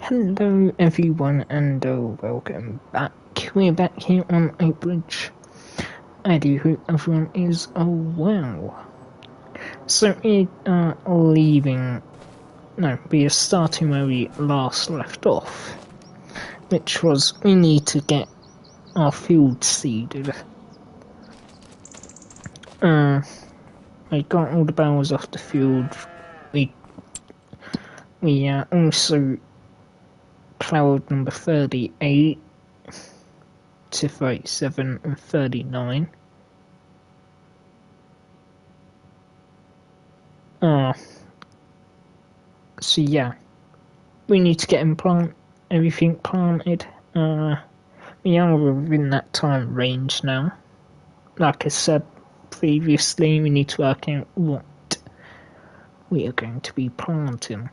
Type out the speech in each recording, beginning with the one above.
Hello everyone and welcome back. We're back here on a bridge. I do hope everyone is well. So we are we are starting where we last left off, which was we need to get our field seeded. I got all the barrels off the field. We also cloud number 38 to 37 and 39. So yeah, we need to get everything planted. We are within that time range now. Like I said previously, we need to work out what we are going to be planting,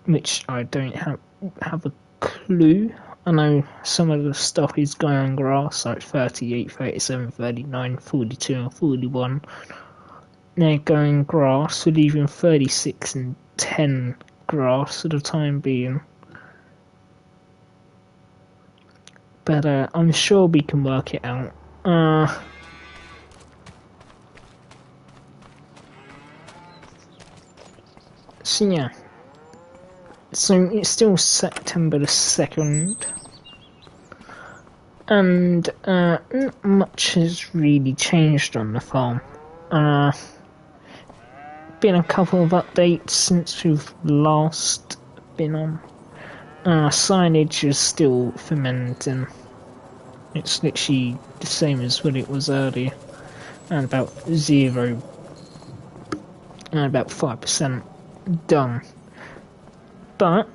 which I don't have a clue. I know some of the stuff is going grass, like 38, 37, 39, 42 and 41. They're going grass, we're leaving 36 and 10 grass for the time being. But I'm sure we can work it out. So yeah. So it's still September the 2nd. And not much has really changed on the farm. Been a couple of updates since we've last been on. Signage is still fermenting. It's literally the same as what it was earlier, and about 5% done. But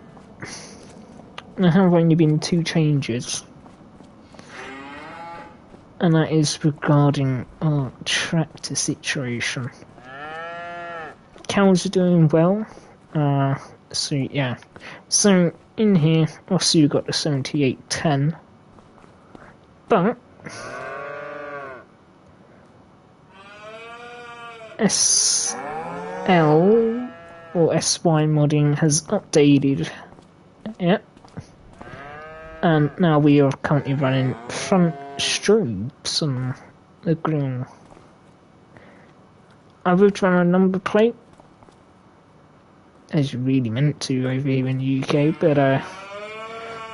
there have only been 2 changes, and that is regarding our tractor situation. Cows are doing well, so yeah. So in here, obviously we've got the 7810, but SL or SY modding has updated it, and now we are currently running front strobes on the green. I would run a number plate, as you really meant to over here in the UK, but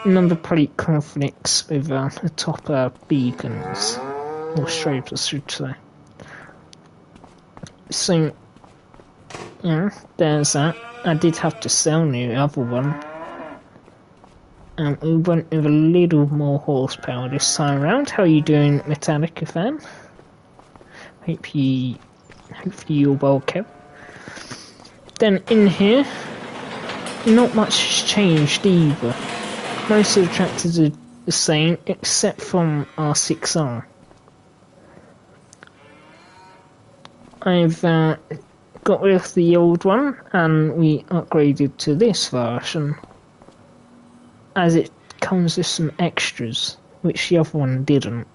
number plate conflicts with the top beacons, or strobes I should say. So yeah, there's that. I did have to sell the other one. We went with a little more horsepower this time around. How are you doing, Metallica fan? Hopefully you're well kept. Then in here, not much has changed either. Most of the tractors are the same, except from R6R. I've got rid of the old one, and we upgraded to this version, as it comes with some extras, which the other one didn't.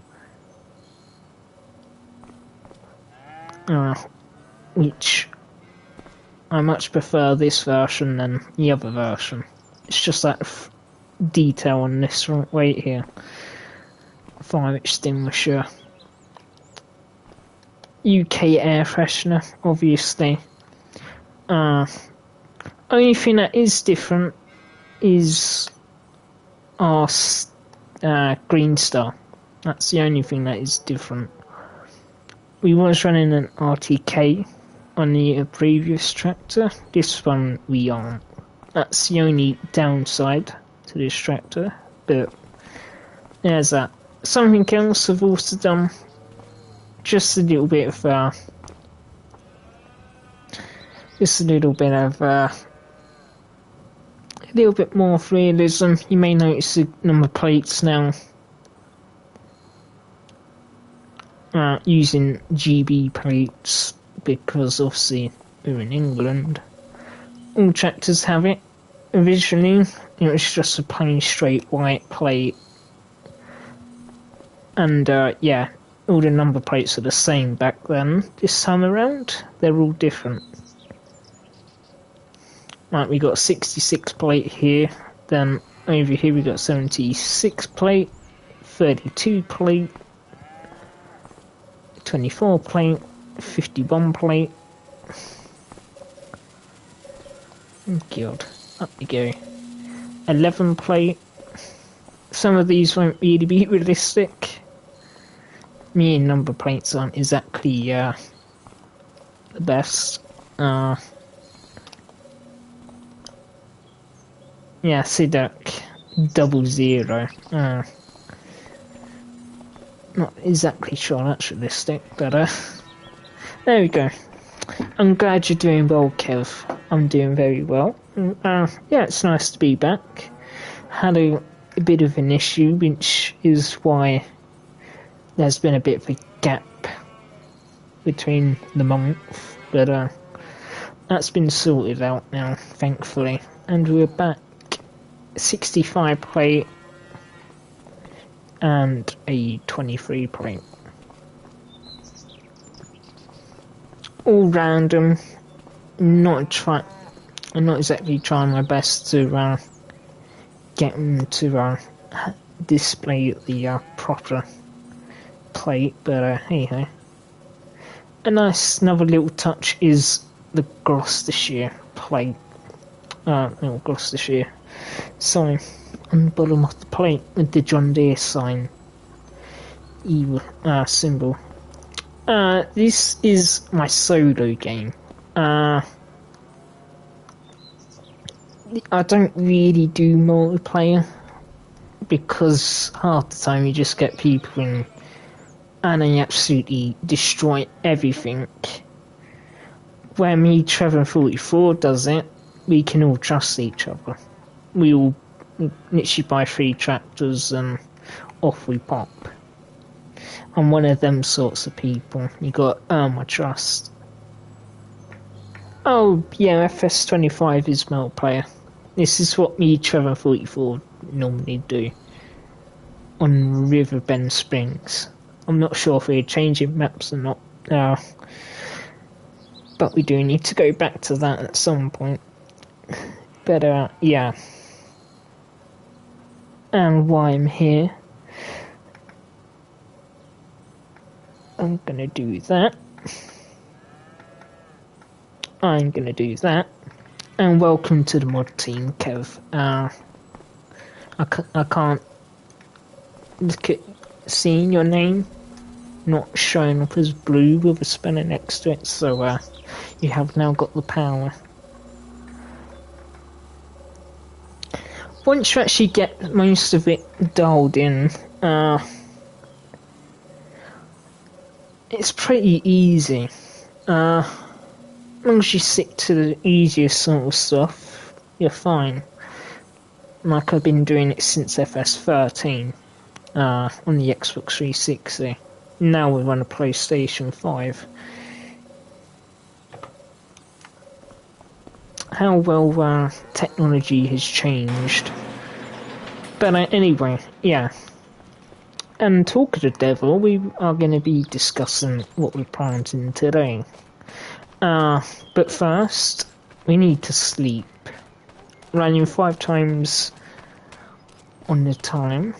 Which I much prefer this version than the other version. It's just that detail on this front weight here. Fire extinguisher. UK air freshener, obviously. Only thing that is different is our Green Star. That's the only thing that is different. We was running an RTK on the previous tractor. This one we aren't. That's the only downside to this tractor. But there's that. Something else I've also done. Just a little bit of a little bit more of realism. You may notice the number plates now using GB plates, because obviously we're in England. All tractors have it. Originally it was just a plain straight white plate, and yeah, all the number plates are the same back then. This time around they're all different. Right, we got 66 plate here, then over here we got 76 plate, 32 plate, 24 plate, 51 plate. Oh god, up we go. 11 plate. Some of these won't really be realistic. Me and number plates aren't exactly the best. Yeah, Sidak 00. Not exactly sure that's realistic, but there we go. I'm glad you're doing well, Kev. I'm doing very well. Yeah, it's nice to be back. Had a bit of an issue, which is why there's been a bit of a gap between the month, but that's been sorted out now, thankfully. And we're back. 65 plate and a 23 plate. All random. I'm not exactly trying my best to get them to display the proper plate, but hey ho. A nice another little touch is the Gloucestershire plate. No, Gloucestershire sign on the bottom of the plate with the John Deere sign symbol. This is my solo game. I don't really do multiplayer because half the time you just get people in and they absolutely destroy everything. Where me, Trevor 44 does it, we can all trust each other. We all literally buy 3 tractors and off we pop. I'm one of them sorts of people. You got to earn my trust. Oh yeah, Fs25 is multiplayer. This is what me, Trevor 44 normally do on Riverbend Springs. I'm not sure if we're changing maps or not, but we do need to go back to that at some point. But yeah. And why I'm here, I'm gonna do that. I'm gonna do that. And welcome to the mod team, Kev. I can't look at seeing your name not showing up as blue with a spanner next to it, so you have now got the power. Once you actually get most of it dialed in, it's pretty easy. As long as you stick to the easiest sort of stuff, you're fine. Like I've been doing it since Fs13 on the Xbox 360. Now we're on a PlayStation 5. How well technology has changed. But anyway, yeah. And talk of the devil, we are going to be discussing what we're planting today. But first, we need to sleep. Running 5 times on the time.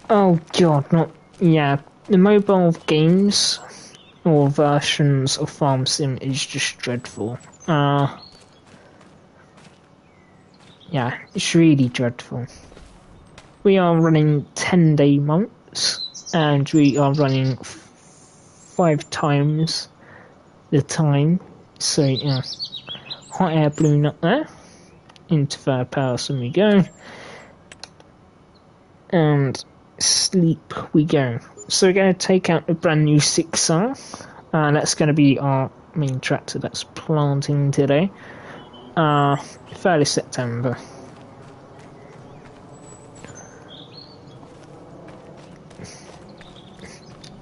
Oh god, not... Yeah, the mobile games or versions of Farm Sim is just dreadful. Yeah, it's really dreadful. We are running 10-day months, and we are running 5 times the time. So, yeah, hot air balloon up there. Into third person we go. And sleep we go. So we're going to take out the brand new 6R. That's going to be our main tractor that's planting today. 3rd of September.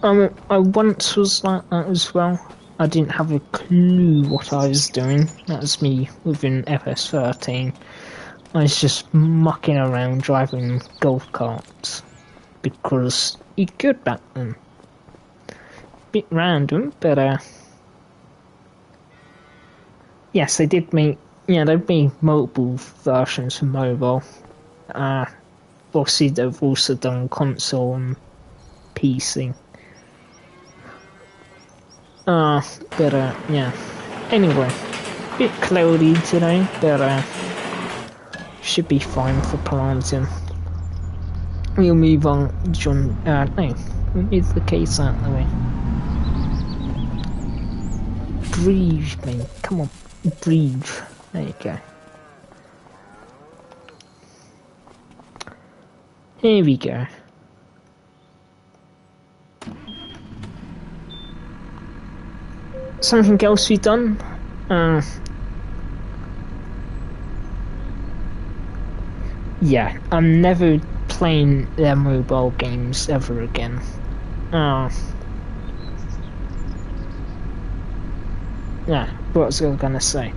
I once was like that as well. I didn't have a clue what I was doing. That was me within Fs13. I was just mucking around driving golf carts because you could back then. Bit random, but yes, they did make, yeah, they've made multiple versions for mobile. Obviously, they've also done console and PC. But yeah. Anyway, bit cloudy today, but should be fine for planting. We'll move on, John. No, we'll move the case out of the way. Breathe, mate. Come on, breathe. There you go. Here we go. Something else we've done. Yeah, I'm never playing their mobile games ever again. Yeah, what was I gonna say?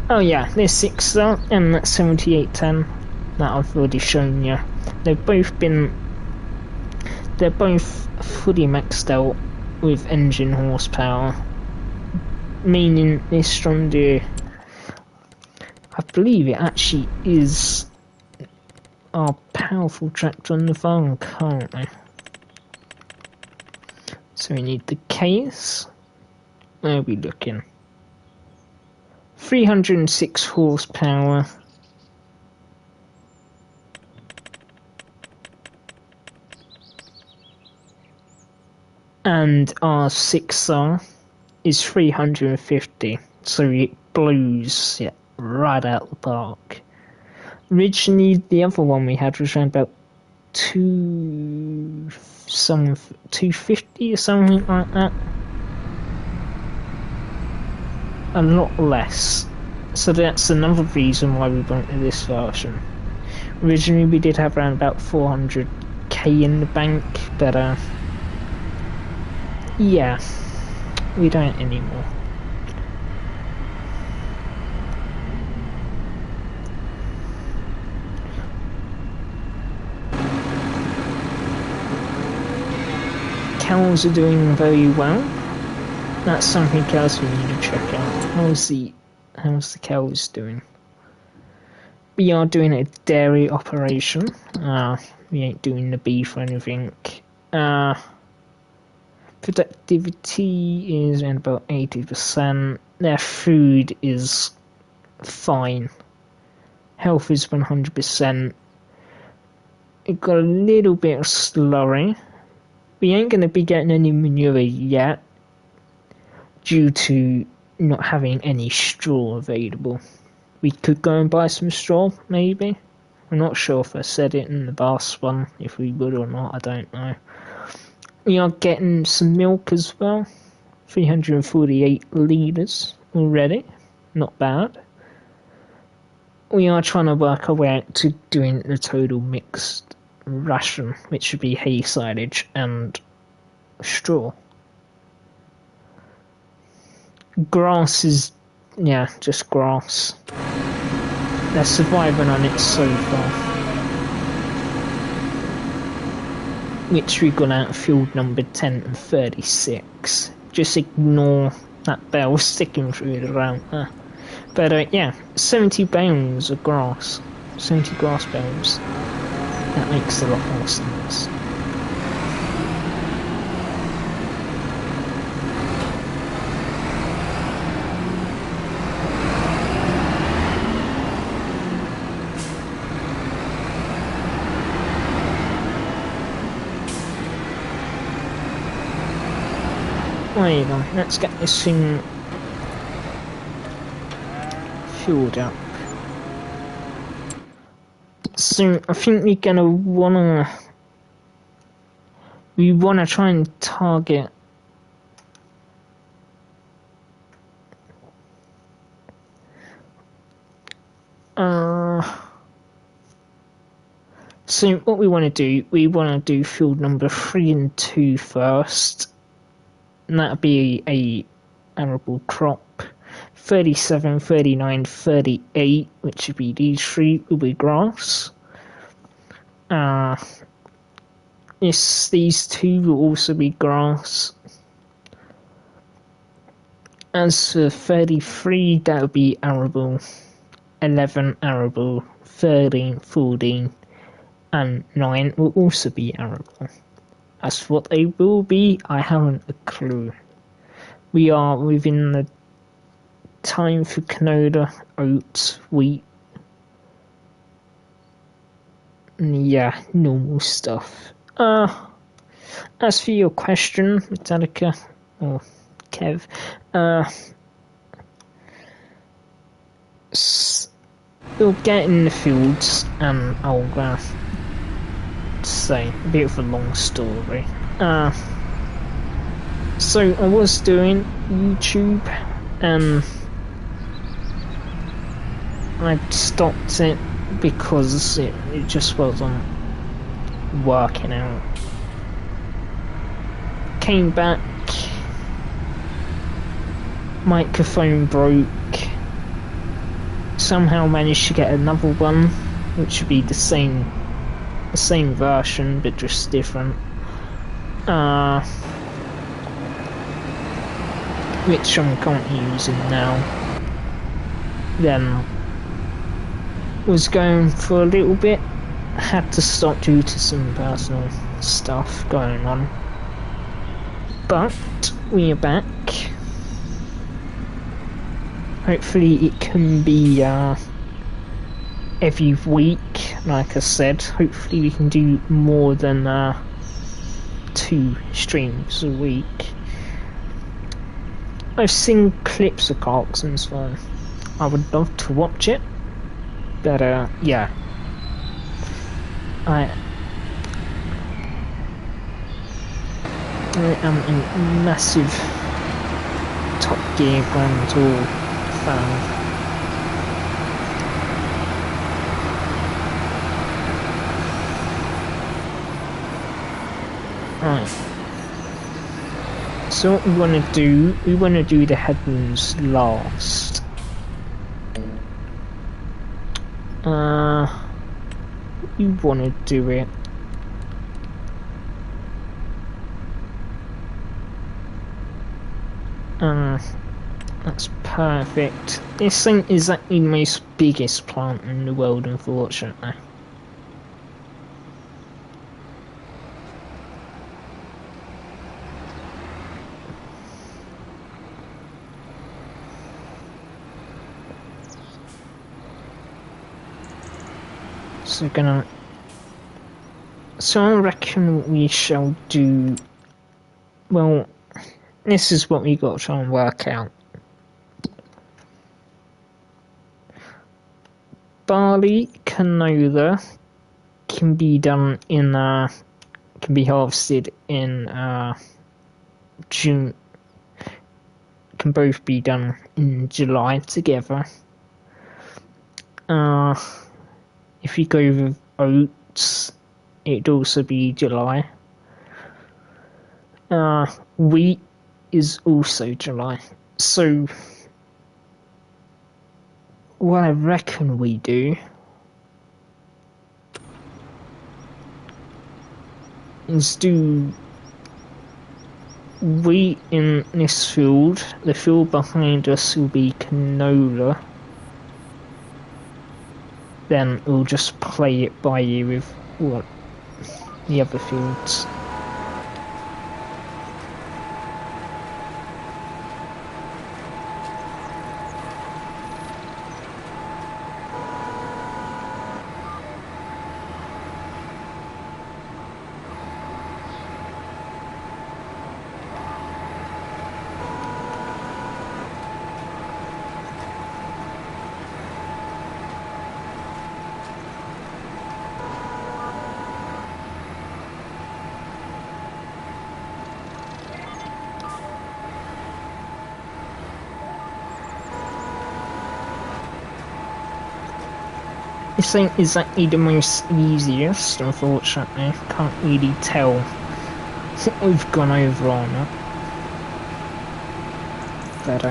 Oh yeah, there's 6-star and that 7810 that I've already shown you. They're both fully maxed out with engine horsepower, meaning this John Deere, I believe it actually is our powerful tractor on the farm currently. So we need the case. Where are we looking? 306 horsepower. And our 6R is 350. So it blows it right out the park. Originally, the other one we had was around about 250 or something like that. A lot less. So that's another reason why we went to this version. Originally we did have around about 400k in the bank, but yeah, we don't anymore. Cows are doing very well. That's something else we need to check out. How's the cows doing? We are doing a dairy operation. We ain't doing the beef or anything. Productivity is around about 80%. Their food is fine. Health is 100%. It got a little bit of slurry. We ain't going to be getting any manure yet due to not having any straw available. We could go and buy some straw, maybe. I'm not sure if I said it in the last one, if we would or not, I don't know. We are getting some milk as well. 348 litres already. Not bad. We are trying to work our way out to doing the total mixed ration, which should be hay silage and straw. Grass is, yeah, just grass. They're surviving on it so far. Which we got out of field number 10 and 36. Just ignore that bell sticking through the ground there. But yeah, 70 bales of grass. 70 grass bales. That makes a lot more sense. There you go, let's get this thing filled up. So I think we wanna try and target so what we want to do field number 3 and 2 first, and that'll be a arable crop. 37, 39, 38, which would be these 3 will be grass. These 2 will also be grass. As for 33, that'll be arable. 11 arable. 13, 14, and 9 will also be arable. As for what they will be, I haven't a clue. We are within the time for canola, oats, wheat, and yeah, normal stuff. As for your question, Metallica, or Kev, we'll get in the fields and I'll say a bit of a long story. So I was doing YouTube and I stopped it because it just wasn't working out. Came back, microphone broke, somehow managed to get another one, which would be the same version but just different, which I'm currently using now. Then was going for a little bit, had to stop due to some personal stuff going on, but we are back. Hopefully it can be every week, like I said. Hopefully we can do more than 2 streams a week. I've seen clips of Clarkson's one. I would love to watch it, but yeah. I am a massive Top Gear Grand Tour fan. Right. So what we want to do the headlands last. You want to do it. That's perfect. This thing is actually the most biggest plant in the world, unfortunately. So I reckon we shall do, well, this is what we got to try and work out. Barley, canola can be done in can be harvested in June. Can both be done in July together. If you go with oats, it'd also be July. Wheat is also July. So what I reckon we do is do wheat in this field. The field behind us will be canola. Then we'll just play it by ear with what the other fields. This ain't exactly the most easiest, unfortunately. Can't really tell what we've gone over on it. But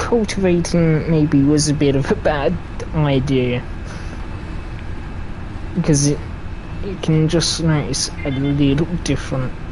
cultivating maybe was a bit of a bad idea, because you can just notice a little difference.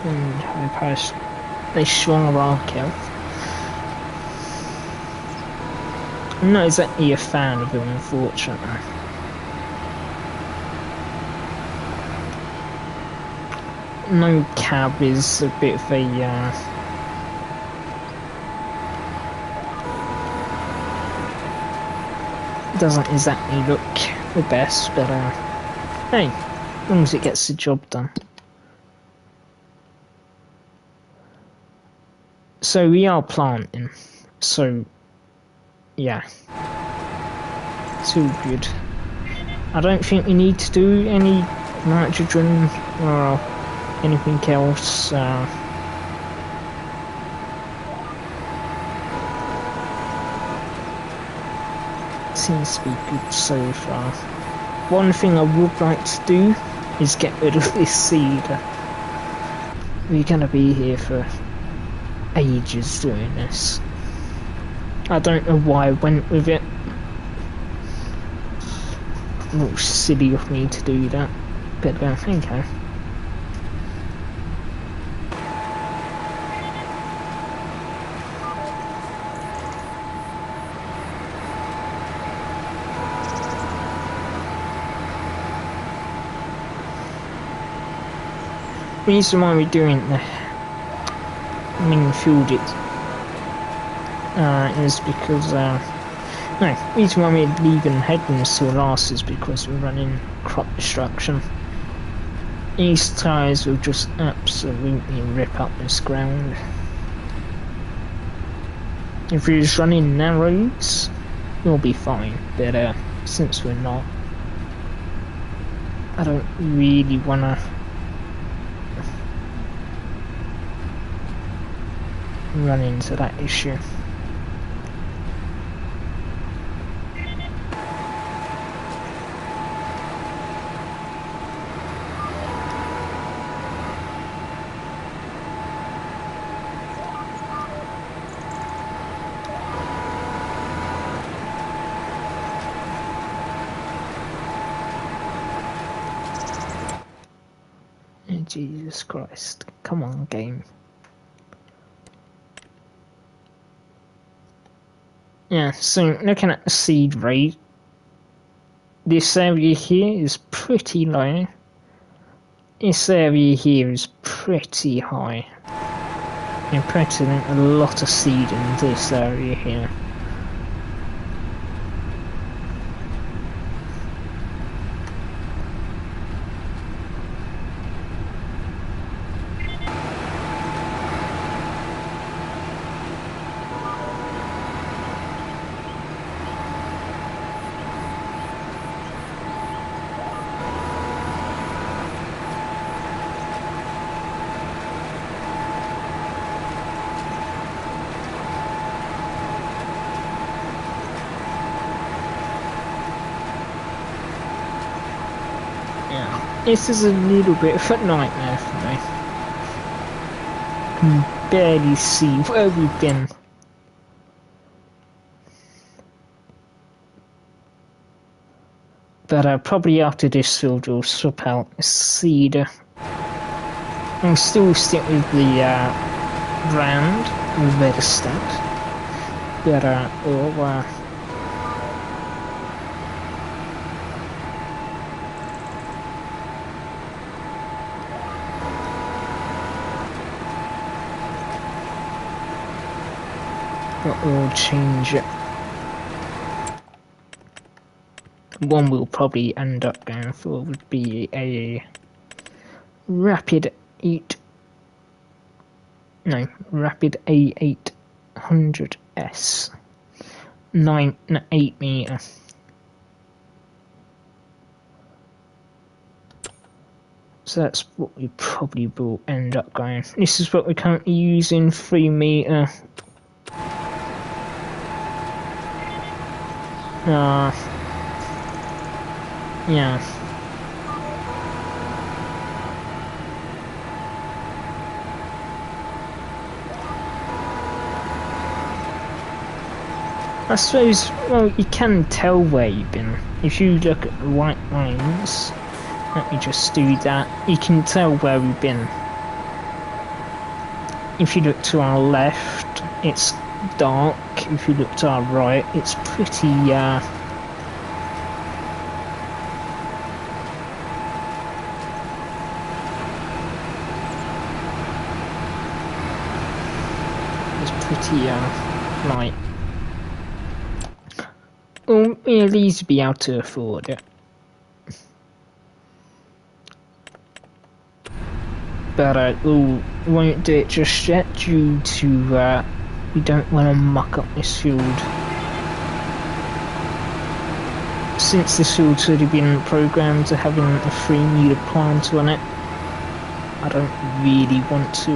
And I passed a strong rock out. I'm not exactly a fan of him, unfortunately. No cab is a bit of a doesn't exactly look the best, but hey, as long as it gets the job done. So we are planting, so yeah, it's all good. I don't think we need to do any nitrogen or anything else. Seems to be good so far. One thing I would like to do is get rid of this seeder. We're gonna be here for ages doing this. I don't know why I went with it. A little silly of me to do that, but okay. The reason why we're doing the main field is because no, the reason why we're leaving headings till last is because we're running crop destruction. These tyres will just absolutely rip up this ground. If we're just running narrows, we'll be fine, but since we're not, I don't really wanna run into that issue. Jesus Christ, come on, game. Yeah, so looking at the seed rate, this area here is pretty low. This area here is pretty high. You're putting a lot of seed in this area here. This is a little bit of a nightmare for me. I can barely see where we've been. But probably after this field we'll swap out the seeder. I'll still stick with the brand with better stat. But we'll change it. One we'll probably end up going for would be a rapid 8 no, Rapid A800S, 8 meter. So that's what we probably will end up going. This is what we're currently using, 3 meter. Yeah. I suppose, well, you can tell where you've been. If you look at the white lines, let me just do that, you can tell where we've been. If you look to our left, it's dark. If you look to our right, it's pretty, light. Well, we'll at least be able to afford it. But we won't do it just yet due to we don't want to muck up this field. Since this field's already been programmed to having a 3 meter plant on it, I don't really want to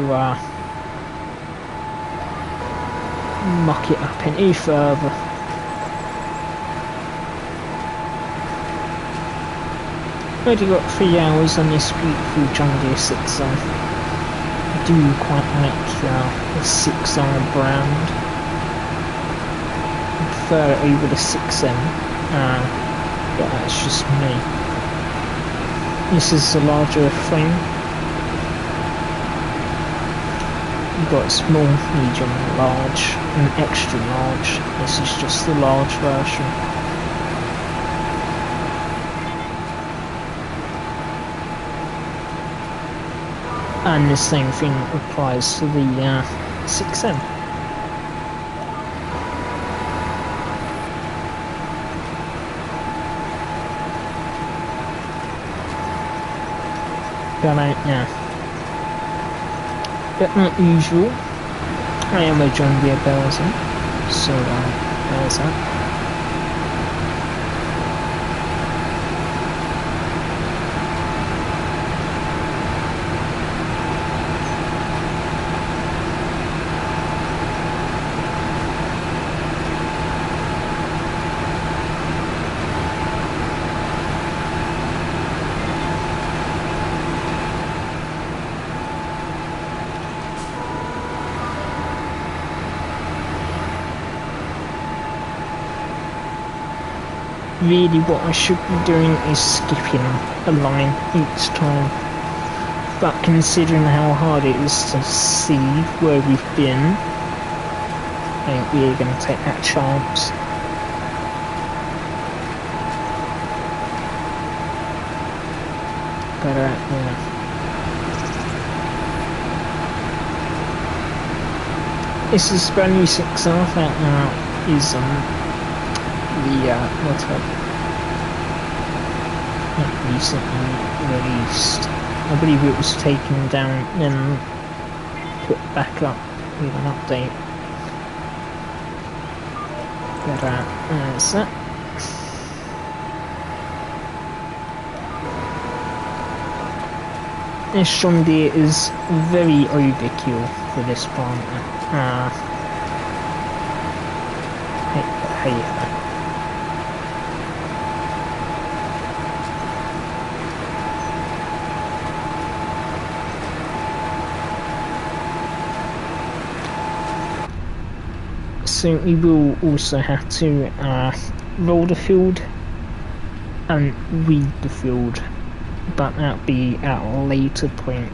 muck it up any further. Already got 3 hours on this beautiful John Deere 6R. I do quite like the 6R brand. I prefer it over the 6M, but that's just me. This is the larger frame. You've got small, medium, large, and extra large. This is just the large version. And the same thing applies to the 6M. But but not usual, I am a John Deere person, so there's that. Really what I should be doing is skipping a line each time, but considering how hard it is to see where we've been, I think we're going to take that chance. But yeah. This is brand new 6R that now is not recently released. I believe it was taken down and put back up with an update. But there's that. This John Deere is very overkill for this plant. Hey. So we will also have to roll the field and weed the field, but that'll be at a later point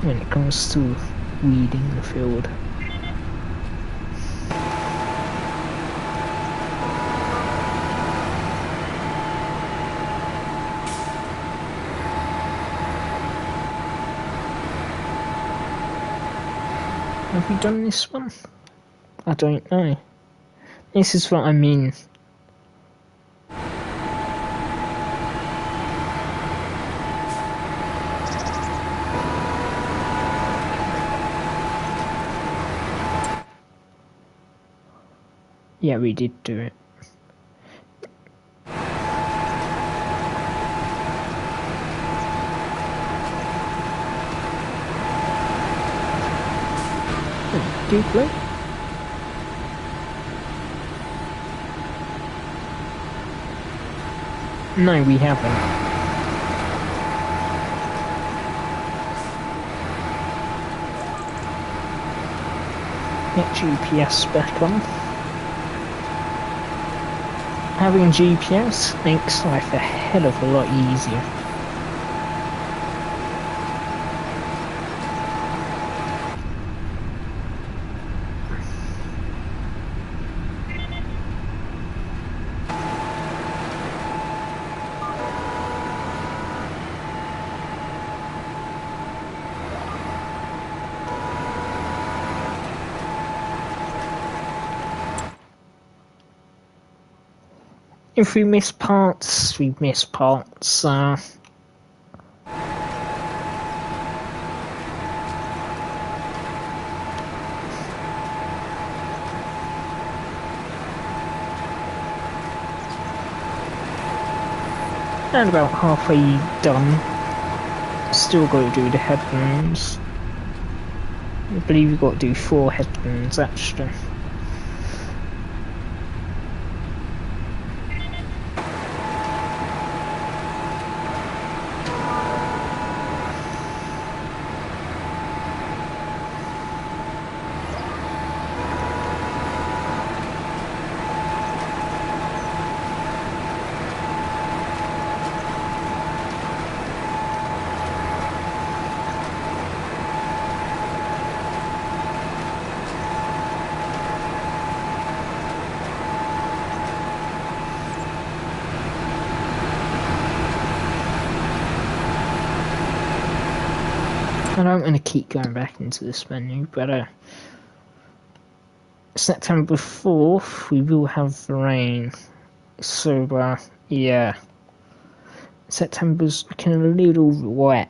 when it comes to weeding the field. Have we done this one? I don't know. This is what I mean. Yeah, we did do it. Deeply. No, we haven't. Get GPS back on. Having GPS makes life a hell of a lot easier. If we miss parts, we miss parts. And about halfway done. Still got to do the headlands. I believe you've got to do 4 headlands actually. I don't want to keep going back into this menu, but September 4th we will have rain. So yeah. September's looking a little wet.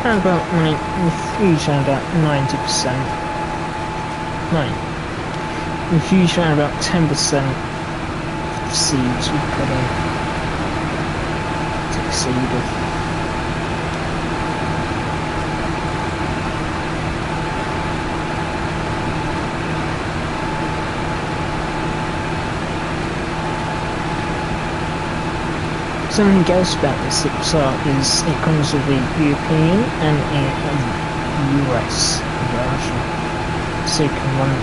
And about usually about 90%. No. We've usually around about 10% of seeds we put in to the seeder. Something else about this art is it comes with a European and a US version. So you can run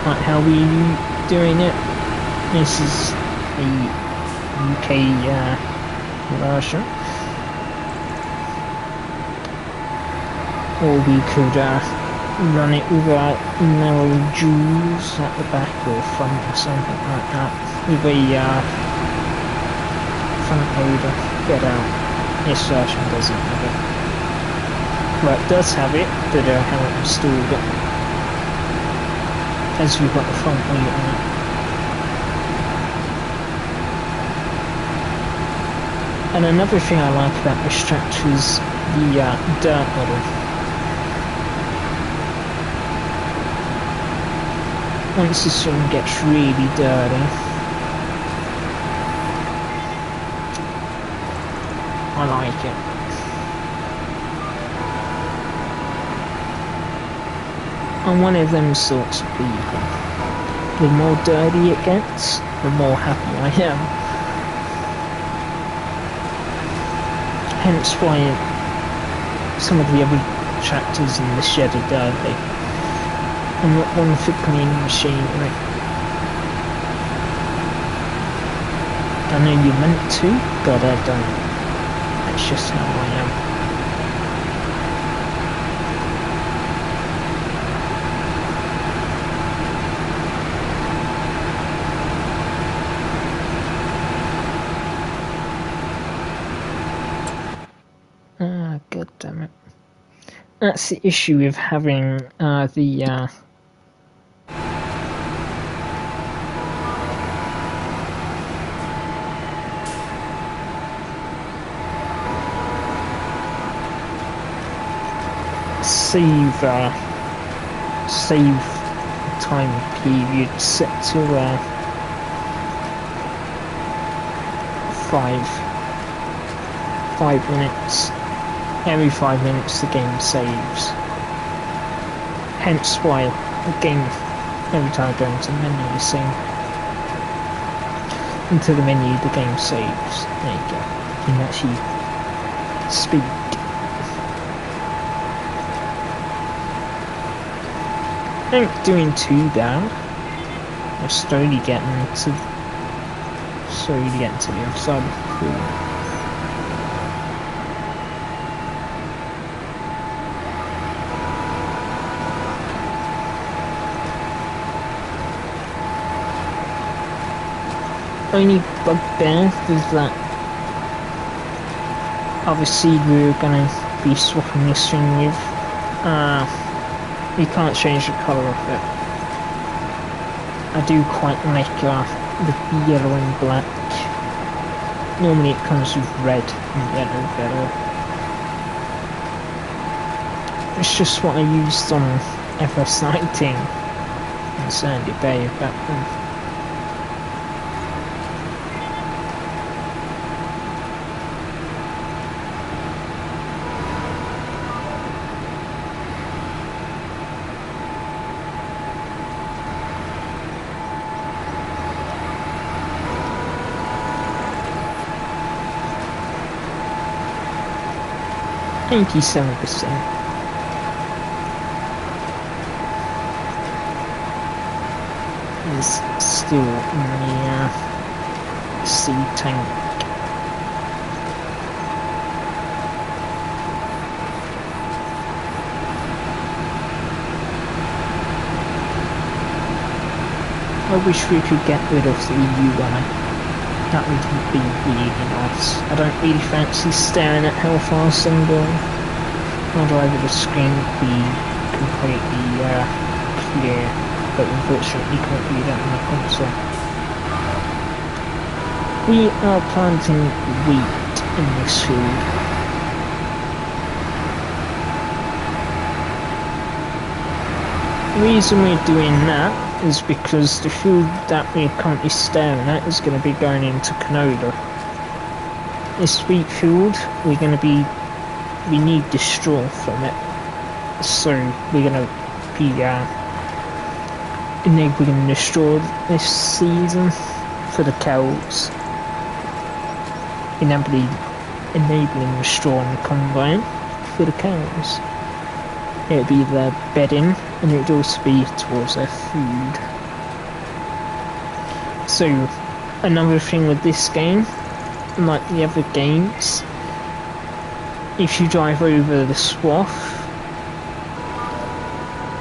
like how we doing it. This is the UK version. Or we could run it with narrow jewels at the back or front or something like that. With a front loader, get out. This version doesn't have it. Well, it does have it, but I haven't installed it. As we've got the front wheel on it. And another thing I like about this tractor is the dirt model. Once this one gets really dirty, I like it. I'm one of them sorts of people. The more dirty it gets, the more happy I am. Hence why some of the other tractors in the shed are dirty. I'm not one for cleaning machinery. I know you're meant to, but I don't. That's just how I am. God damn it. That's the issue with having the save time period set to 5 minutes. Every 5 minutes the game saves. Hence why the game, every time I go into the menu, the same. Into the menu, the game saves. There you go. You can actually speak. Ain't doing too bad. I'm slowly getting to the other side of the field. Only bugbear is that obviously we're gonna be swapping this thing with. You can't change the colour of it. I do quite like the yellow and black. Normally it comes with red and yellow better. It's just what I used on Fs19 and Sandy Bay back then. %. Is still in the sea tank. I wish we could get rid of the UI. That would be really nice. I don't really fancy staring at how fast I'm going. I'd rather the screen be completely clear, but unfortunately you can't do that on the console. We are planting wheat in this field. The reason we're doing that is because the field that we're currently staring at is going to be going into canola. This wheat field, we need the straw from it, so we're going to be enabling the straw this season for the cows, enabling the straw in the combine for the cows. It'll be their bedding, and it'd also be towards their food. So, another thing with this game, like the other games, if you drive over the swath,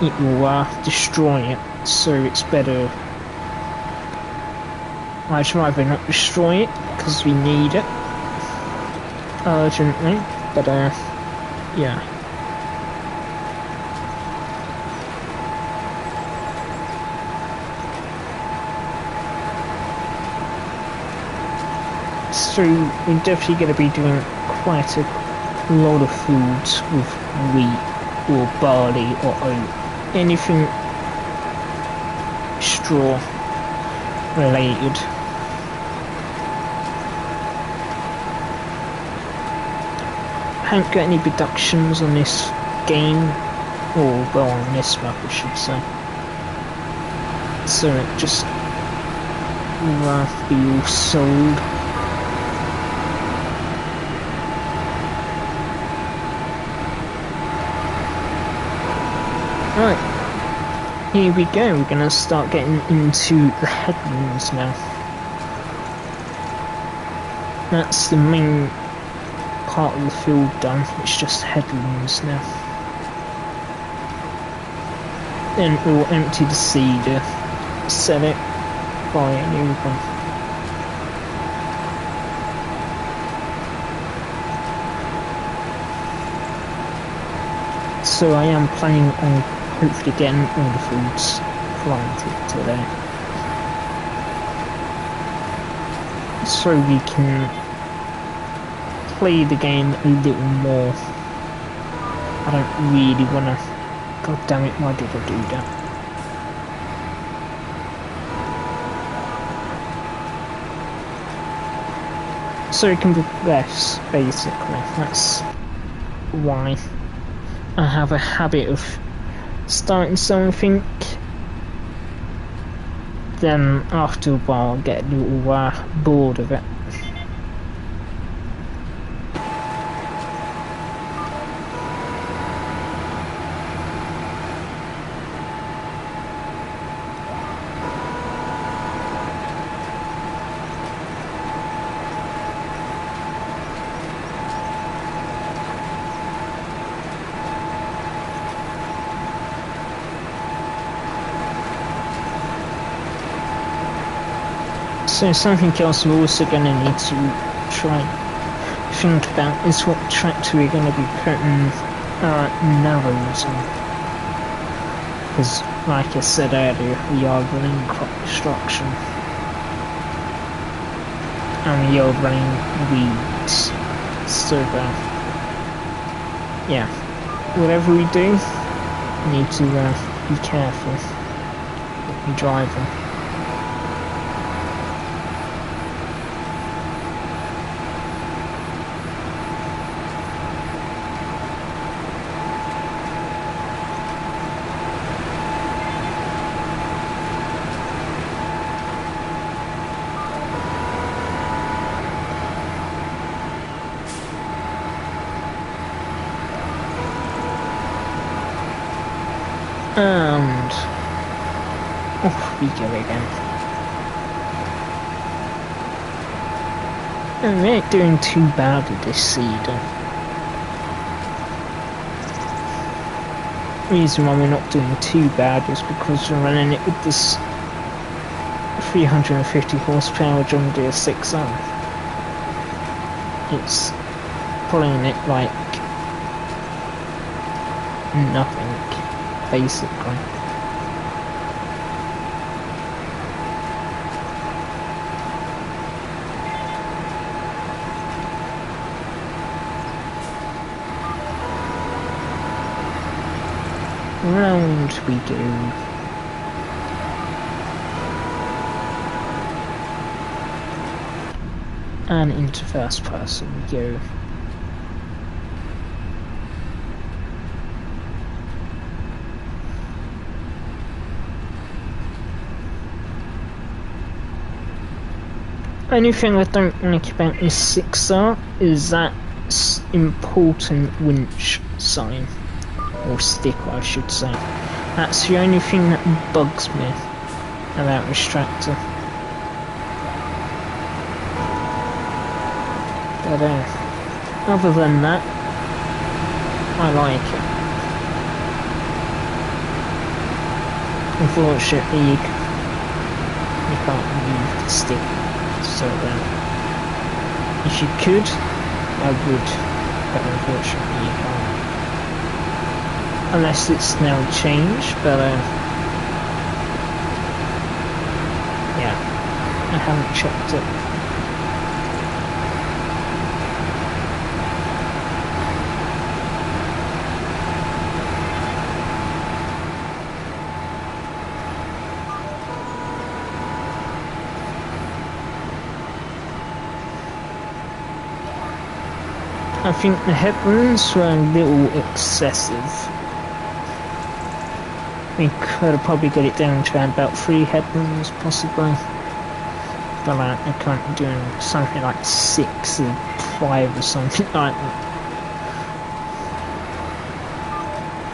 it will destroy it, so it's better. I'd rather not destroy it, because we need it urgently, but yeah. So we're definitely going to be doing quite a lot of foods with wheat or barley or oat, anything straw related. I haven't got any deductions on this game, or well, on this map I should say, so it just will be all sold. Right, here we go, we're going to start getting into the headlands now. That's the main part of the field done, it's just headlands now. Then we'll empty the seeder, sell it, buy a new one. So I am planning on hopefully getting all the foods planted today, so we can play the game a little more. I don't really wanna. God damn it! Why did I do that? So it can progress, basically. That's why I have a habit of starting something, then after a while I get a little bored of it. So something else we're also going to need to try and think about is what tractor we're going to be putting narrows on. Because like I said earlier, we are running crop destruction. And we are running weeds. So yeah, whatever we do, we need to be careful when we drive them. And off we go again. And we ain't doing too bad with this seeder. The reason why we're not doing too bad is because we're running it with this 350 horsepower John Deere 6R. It's pulling it like nothing, basically. Round we go. And into first person we go. Only thing I don't like about this 6R is that important winch sign. Or sticker, I should say. That's the only thing that bugs me about this tractor. But other than that, I like it. Unfortunately, you can't move the stick. So if you could, I would, but unfortunately you can't. Unless it's now changed, but yeah, I haven't checked it. I think the headrooms were a little excessive. We could have probably got it down to around about 3 headrooms, possibly. But I'm currently doing something like 6 or 5 or something like that.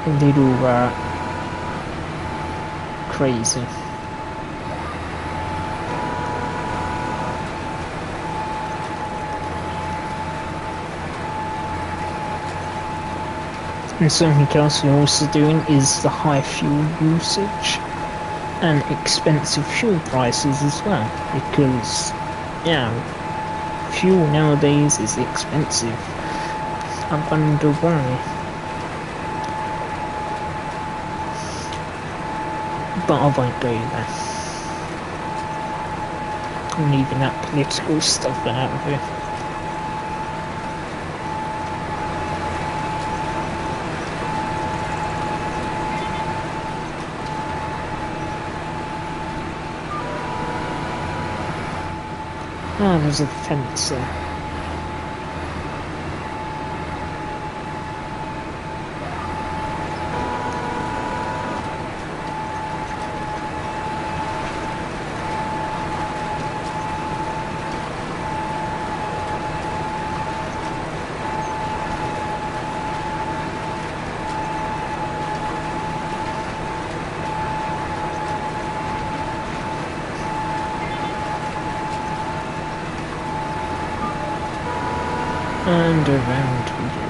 A little crazy. And something else we're also doing is the high fuel usage and expensive fuel prices as well, because yeah, fuel nowadays is expensive. I wonder why. but I won't go there. I'm leaving that political stuff out of it. Ah, there's a fence there. And around we go.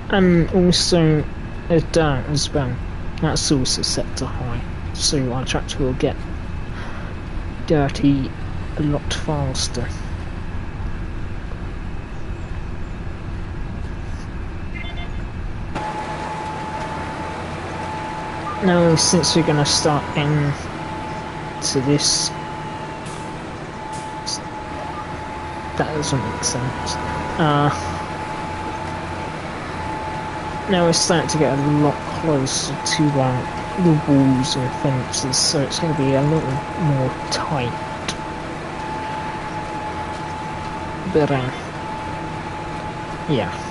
And also a dirt as well. That's also set to high, so our tractor will get dirty a lot faster. Now, since we're going to start into this, that doesn't make sense. Now we're starting to get a lot closer to the walls and fences, so it's going to be a little more tight. But yeah.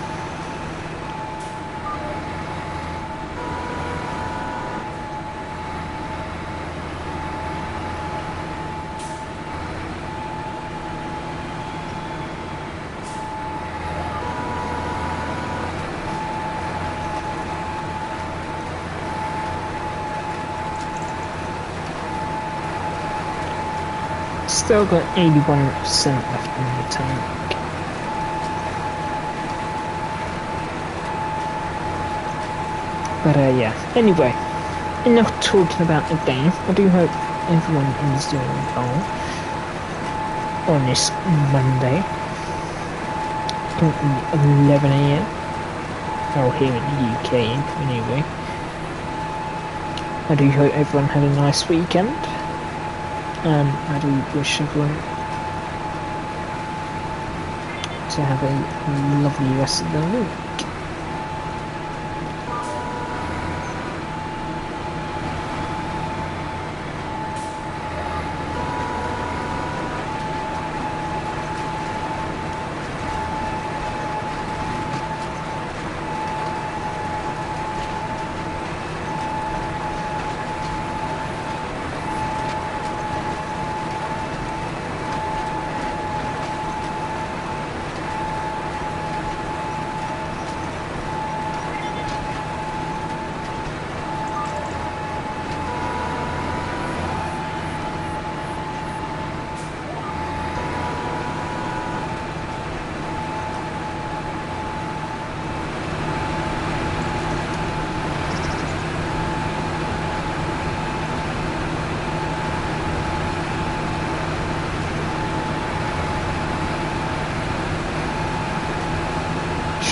Still got 81% left in the tank. But yeah, anyway, enough talking about the game. I do hope everyone is doing well on this Monday, currently 11 AM, well, here in the UK anyway. I do hope everyone had a nice weekend. I do wish everyone to have a lovely rest of their week.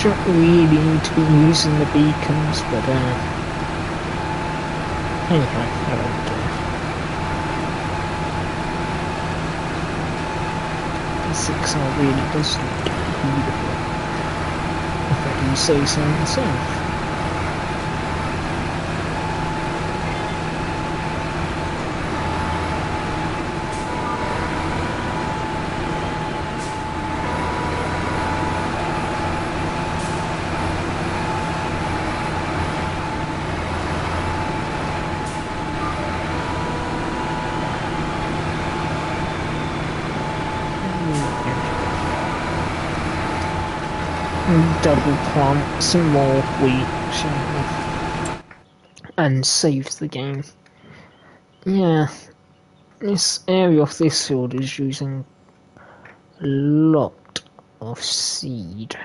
Don't really need to be using the beacons, but anyhow, I don't care. The 6R really does look beautiful, if I do say so myself. Double plant some more wheat, and save the game. Yeah, this area of this field is using a lot of seed.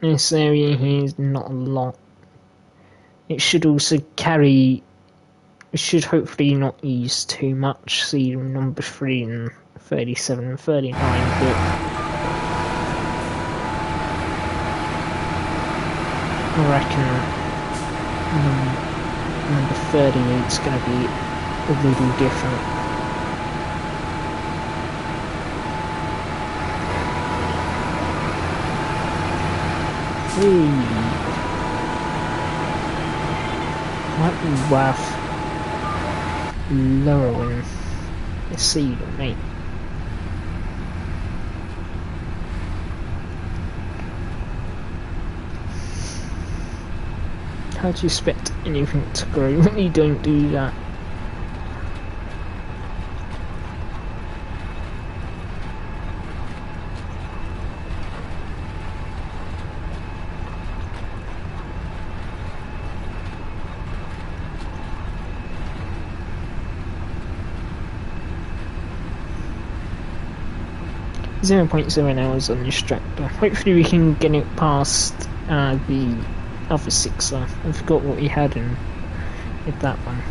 This area here is not a lot. It should also carry, it should hopefully not use too much seed on number 3 and 37 and 39, but I reckon number 38 is going to be a little different. Might be worth lowering the seed on me. How do you expect anything to grow when you don't do that? .0 hours on this tractor. Hopefully we can get it past the other 6er. I forgot what we had in with that one.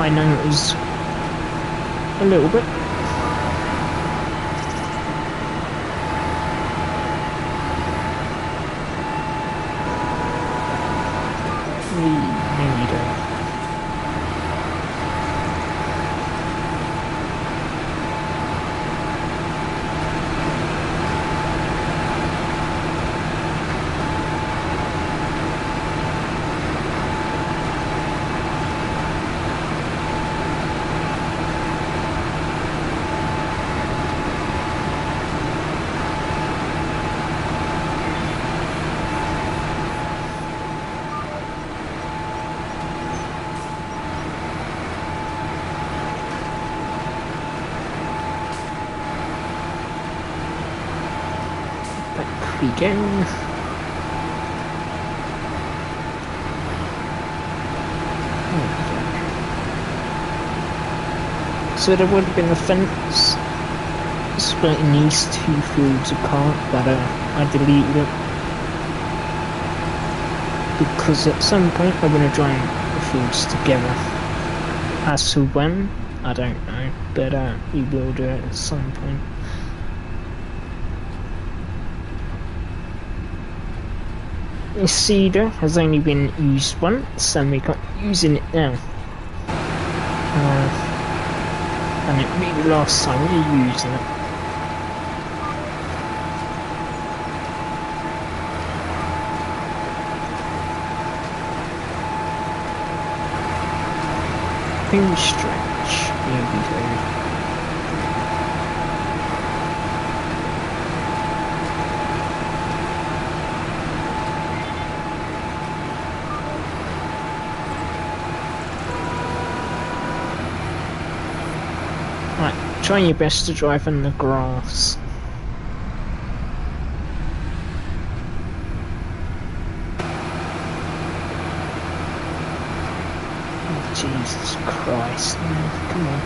I know it was a little bit. Maybe don't. Begin. So there would have been a fence splitting these 2 fields apart, but I deleted it because at some point I'm going to join the fields together. As to when, I don't know, but we will do it at some point. This seeder has only been used once and we're not using it now. And it will be the last time we're using it. Pin stretch. Here we go. Try your best to drive in the grass. Oh, Jesus Christ, man, come on.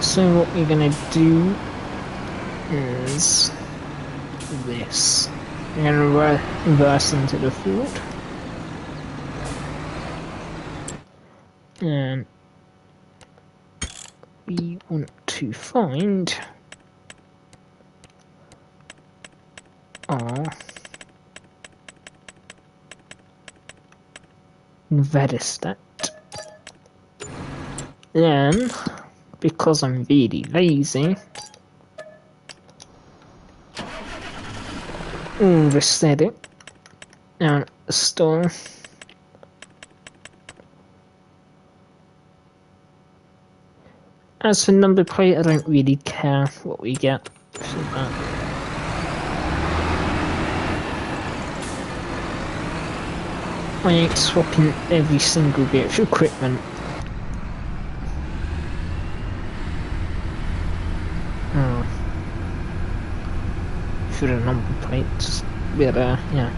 So what we're gonna do is this. I'm going to reverse into the field. And we want to find our Vedestat. Then, because I'm really lazy, reset it down at the store. As for number plate, I don't really care what we get for that. I ain't swapping every single bit of equipment. For the number plates. But yeah.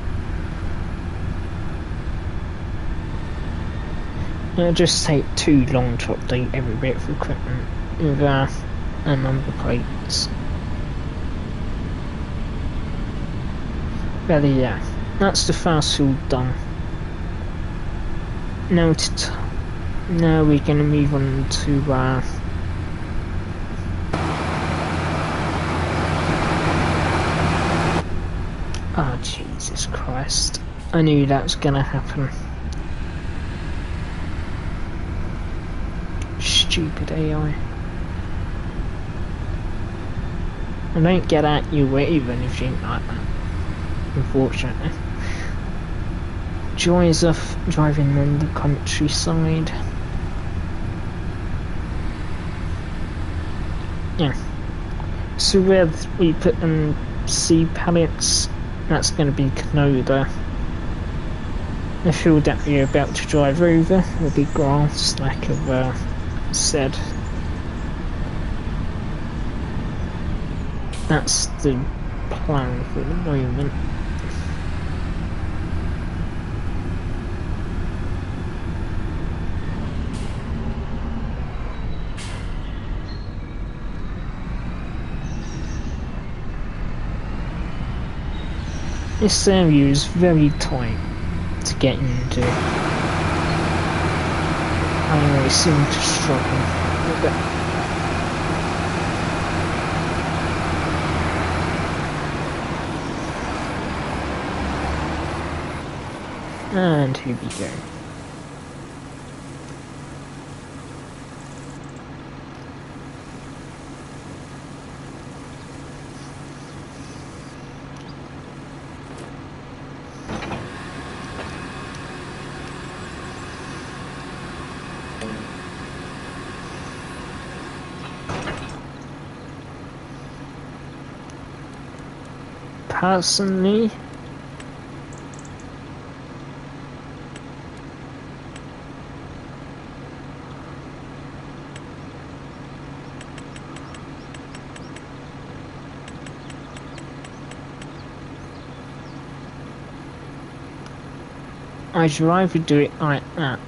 It'll just take too long to update every bit of equipment with and number plates. But yeah, that's the first field done. Now we're gonna move on to oh Jesus Christ. I knew that was gonna happen. Stupid AI. I don't get at you with anything like that, unfortunately. Joys of driving in the countryside. Yeah. So where we put in seed pallets, that's going to be Canada. The field that we're about to drive over will be grass, like I've said. That's the plan for the moment. This area is very tight to get into. I always seem to struggle with it. And here we go. Personally, I'd rather do it like that.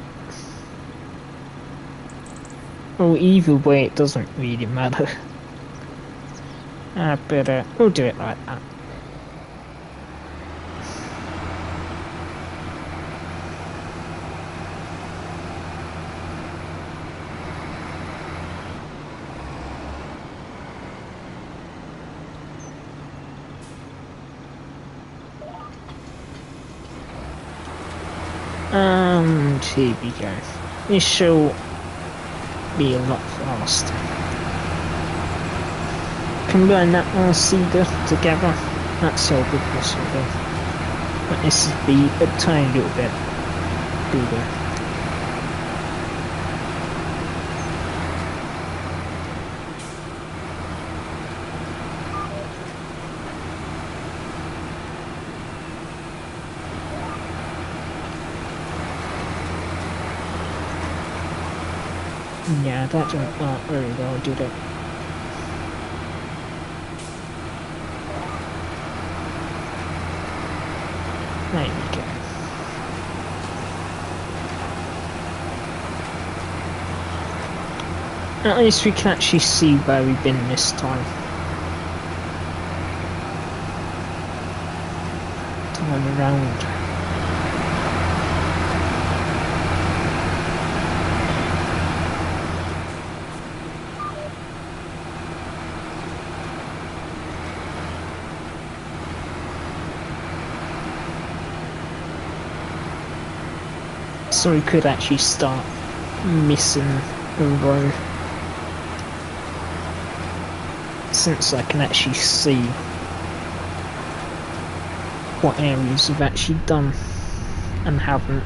Or either way, it doesn't really matter. But we'll do it like that. And here we go. This shall be a lot faster. Combine that one seeder together, that's all good possible. But this would be a tiny little bit bigger. Yeah, that didn't work very well, did it? There we go. At least we can actually see where we've been this time. Turn around. So we could actually start missing a row, since I can actually see what areas we've actually done and haven't.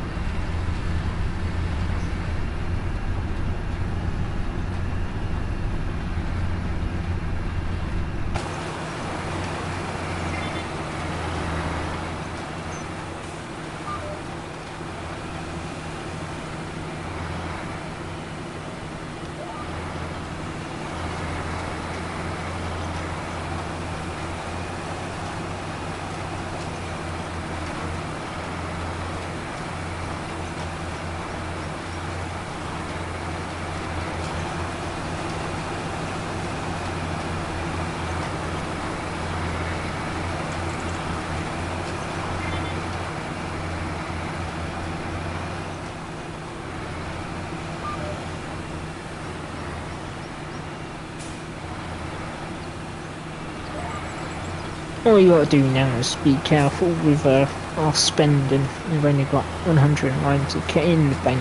All you gotta do now is be careful with our spending. We've only got 190k in the bank.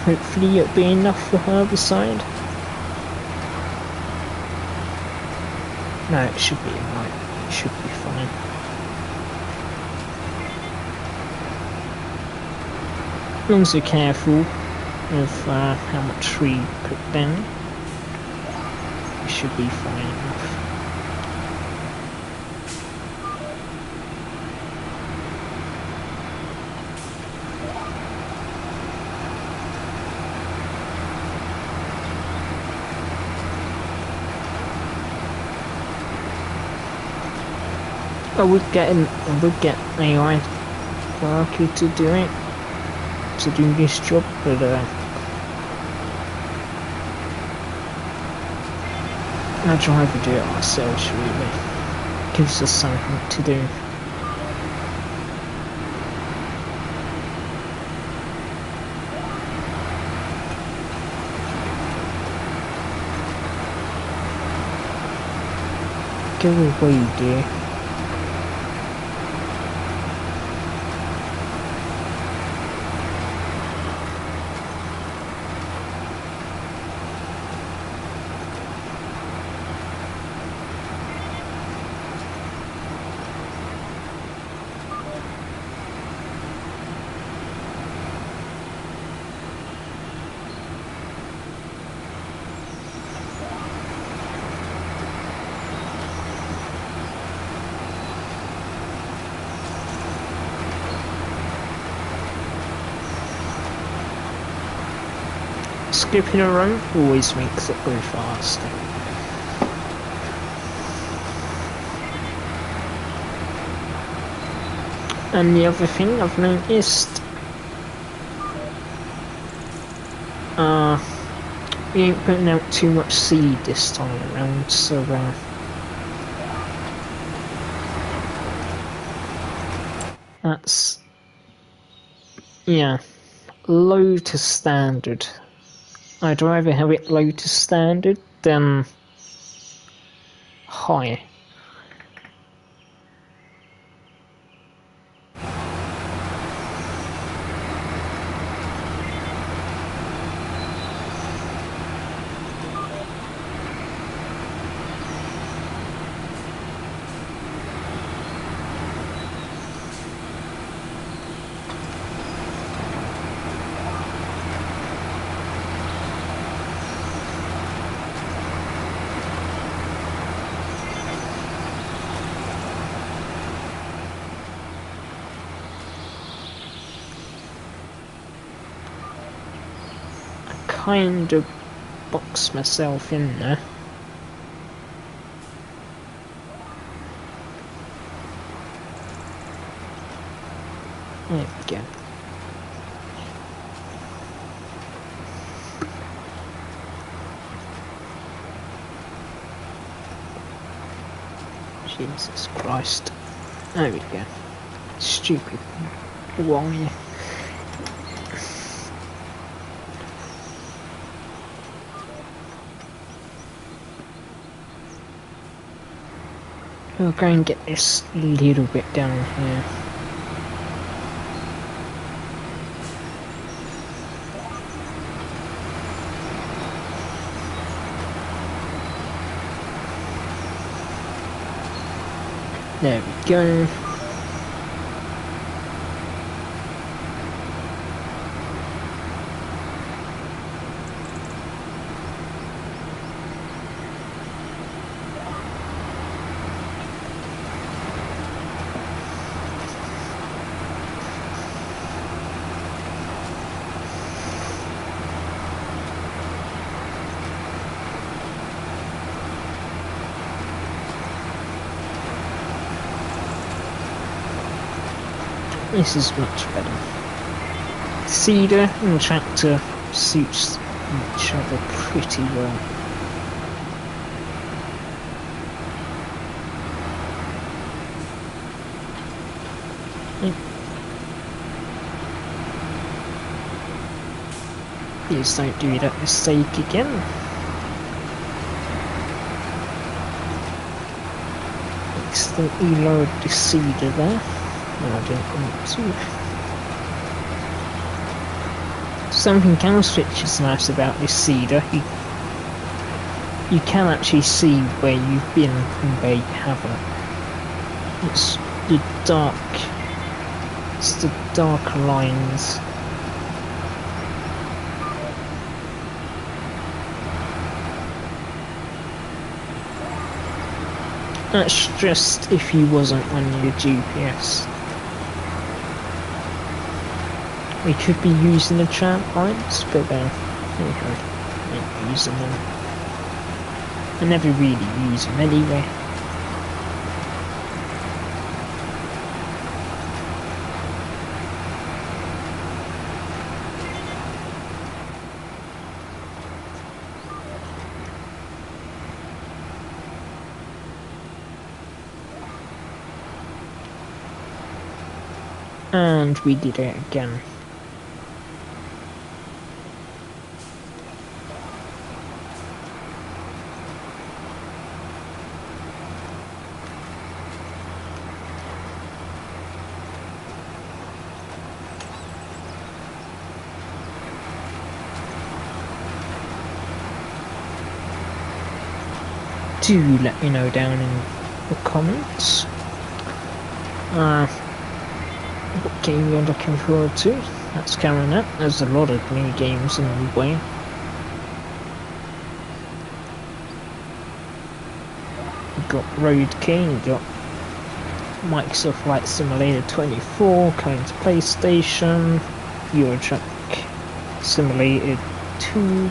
Hopefully it'll be enough for herbicide. No, it should be alright. It should be fine. As long as you're careful with how much we put down, it should be fine enough. I would get AI worker to do it, to do this job, but I'd rather do it ourselves really. Gives us something to do. Go away, dear. Skipping a row always makes it go faster. And the other thing I've noticed, we ain't putting out too much seed this time around, so that's, yeah, low to standard. I'd rather have it low to standard than high. Kind of box myself in there. There we go. Jesus Christ. There we go. Stupid wire. We'll go and get this little bit down here. There we go. This is much better. Seeder and tractor suits each other pretty well. Please don't do that mistake again. accidentally lowered the cedar there. No, I didn't want to. Something else which is nice about this cedar, you can actually see where you've been and where you haven't. It's the dark lines. That's just if you wasn't on your GPS. We could be using the tramp lines, but I ain't using them. I never really use them anyway. And we did it again. Do let me know down in the comments what game you're looking forward to. That's coming up. There's a lot of new games in the way. You've got Road King, you've got Microsoft Flight Simulator 24 coming to PlayStation, Euro Truck Simulator 2,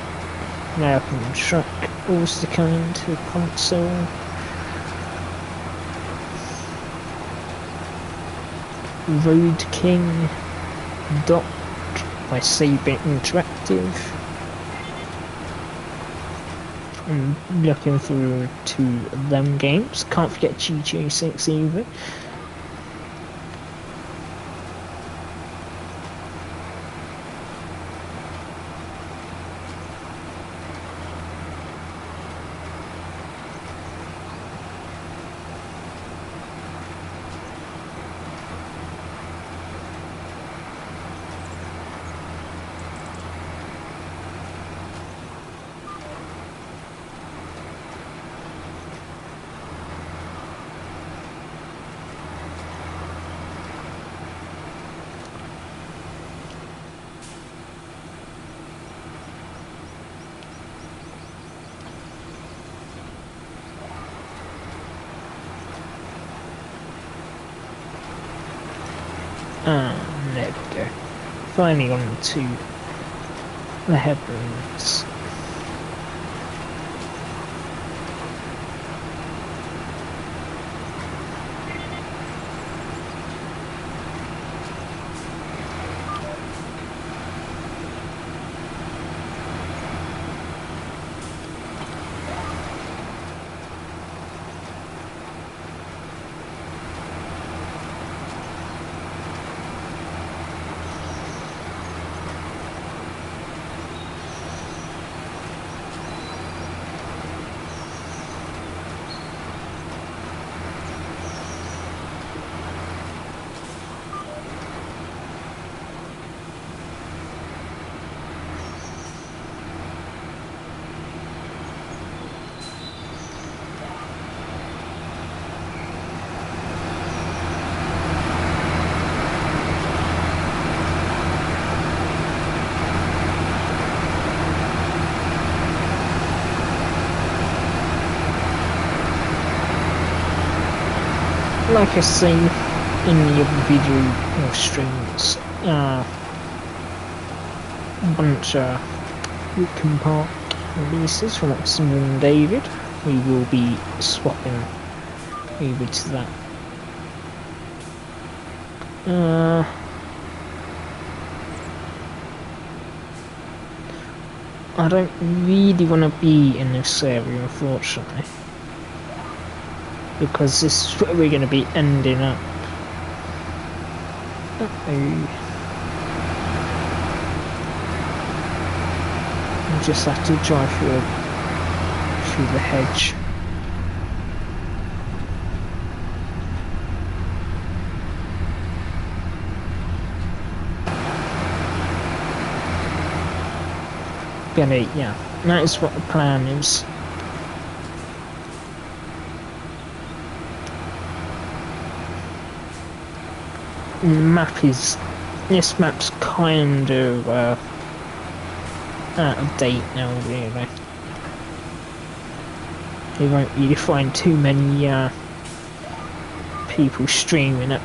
American Truck also coming to console. Road King Doc by Saber Interactive. I'm looking forward to them games. Can't forget GTA 6 either. There we go. Finally on to the headlands. Like I say in the other video or streams, a bunch of Weekend Park releases from Alexander and David. We will be swapping over to that. I don't really want to be in this area, unfortunately, because this is where we're going to be ending up. You just have to drive through the hedge. But yeah, that is what the plan is. This map's kind of out of date now, really. You won't really find too many people streaming it.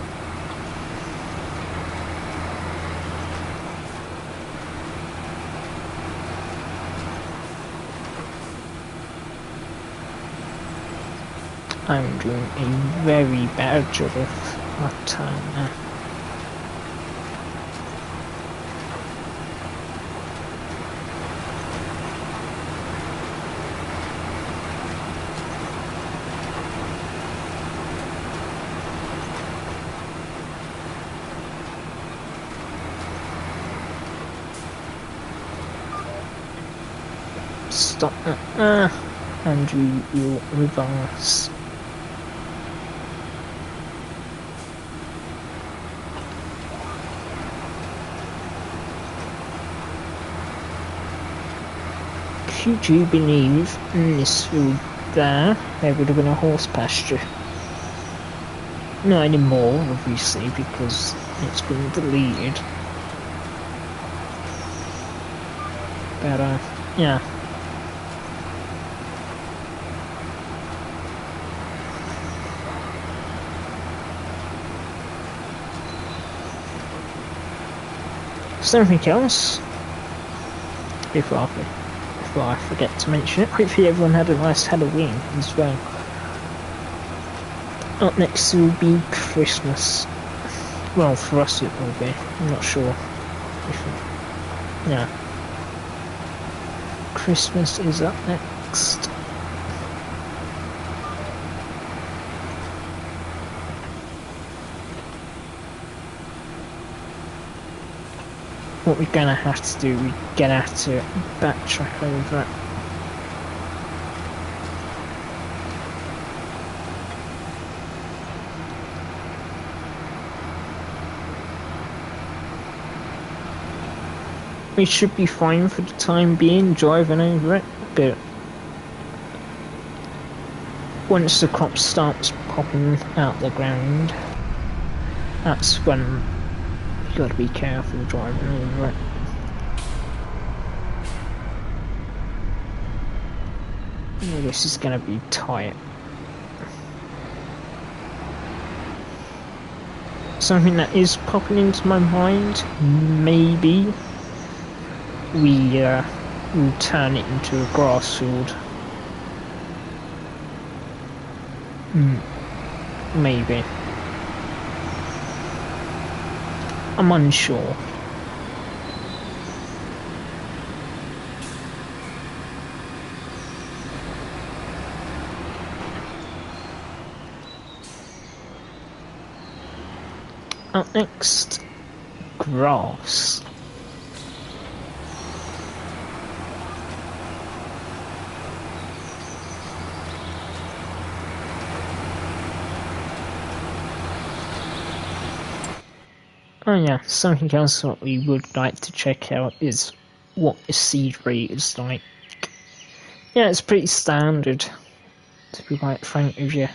I'm doing a very bad job of my time now. Stop that. Andrew, you'll reverse. Could you believe in this field there would have been a horse pasture? Not anymore, obviously, because it's been deleted. But yeah. Something else before I forget to mention it. Hopefully everyone had a nice Halloween as well. Up next will be Christmas. Well, for us it will be. I'm not sure if yeah. Christmas is up next. What we're gonna have to do, we're gonna have to backtrack over it. We should be fine for the time being driving over it, but once the crop starts popping out the ground, that's when you gotta be careful driving over it. Oh, this is gonna be tight. Something that is popping into my mind, maybe we will turn it into a grass field. Maybe. I'm unsure. Up next, grass. Oh yeah, something else that we would like to check out is what the seed rate is like. Yeah, it's pretty standard, to be quite frank with you.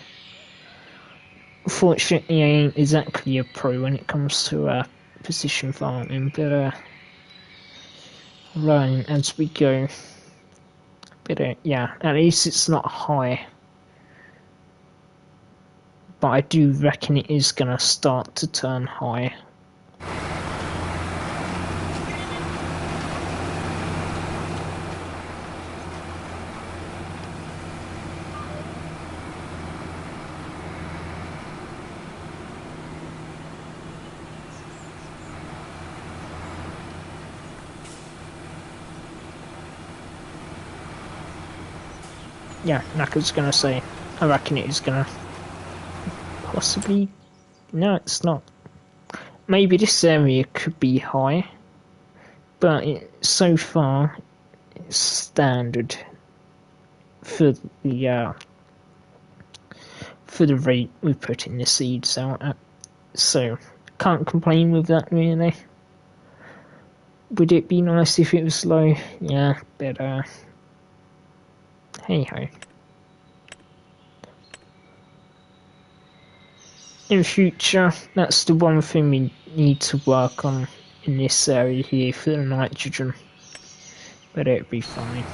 Fortunately, I ain't exactly a pro when it comes to precision farming, but learning as we go. But yeah, at least it's not high. But I do reckon it is gonna start to turn high. Yeah, like I was gonna say, I reckon it is gonna possibly. No, it's not. Maybe this area could be high, but so far it's standard for the rate we're putting the seeds out at. So can't complain with that really. Would it be nice if it was low? Yeah, but hey ho. In future, that's the one thing we need to work on in this area here for the nitrogen. But it'll be fine.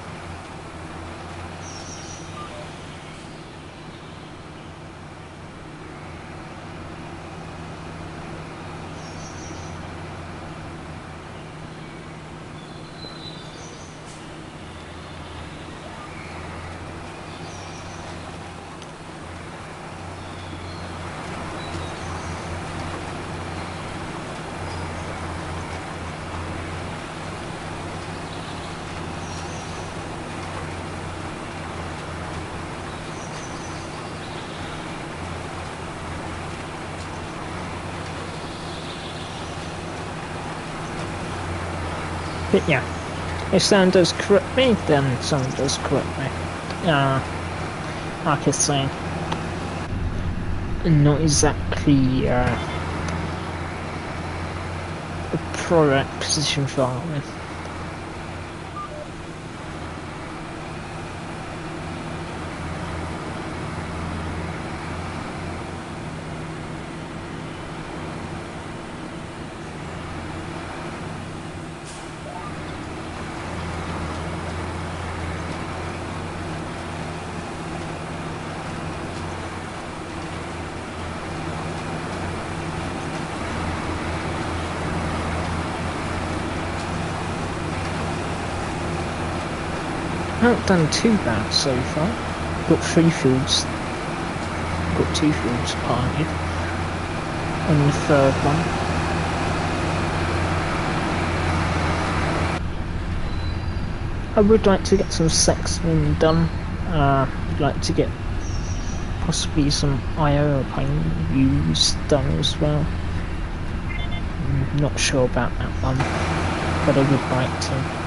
But yeah, if someone does correct me, then someone does correct me. Like I say, not exactly a product position for me. I haven't done too bad so far. Got 3 fields. Got 2 fields planted. On the third one. I would like to get some sexing done. I'd like to get possibly some IO paint views done as well. I'm not sure about that one, but I would like to.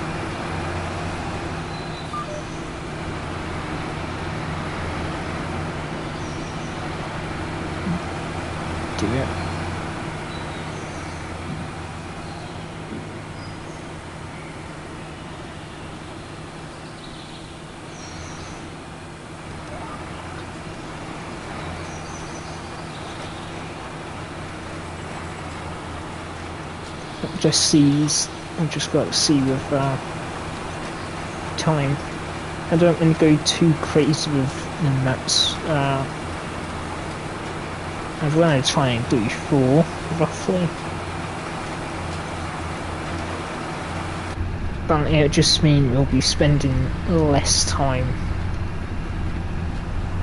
Do it. It just sees. I've just got to see with time. I don't want to go too crazy with the maps. I'd rather try and do 4, roughly. But it'll just mean we'll be spending less time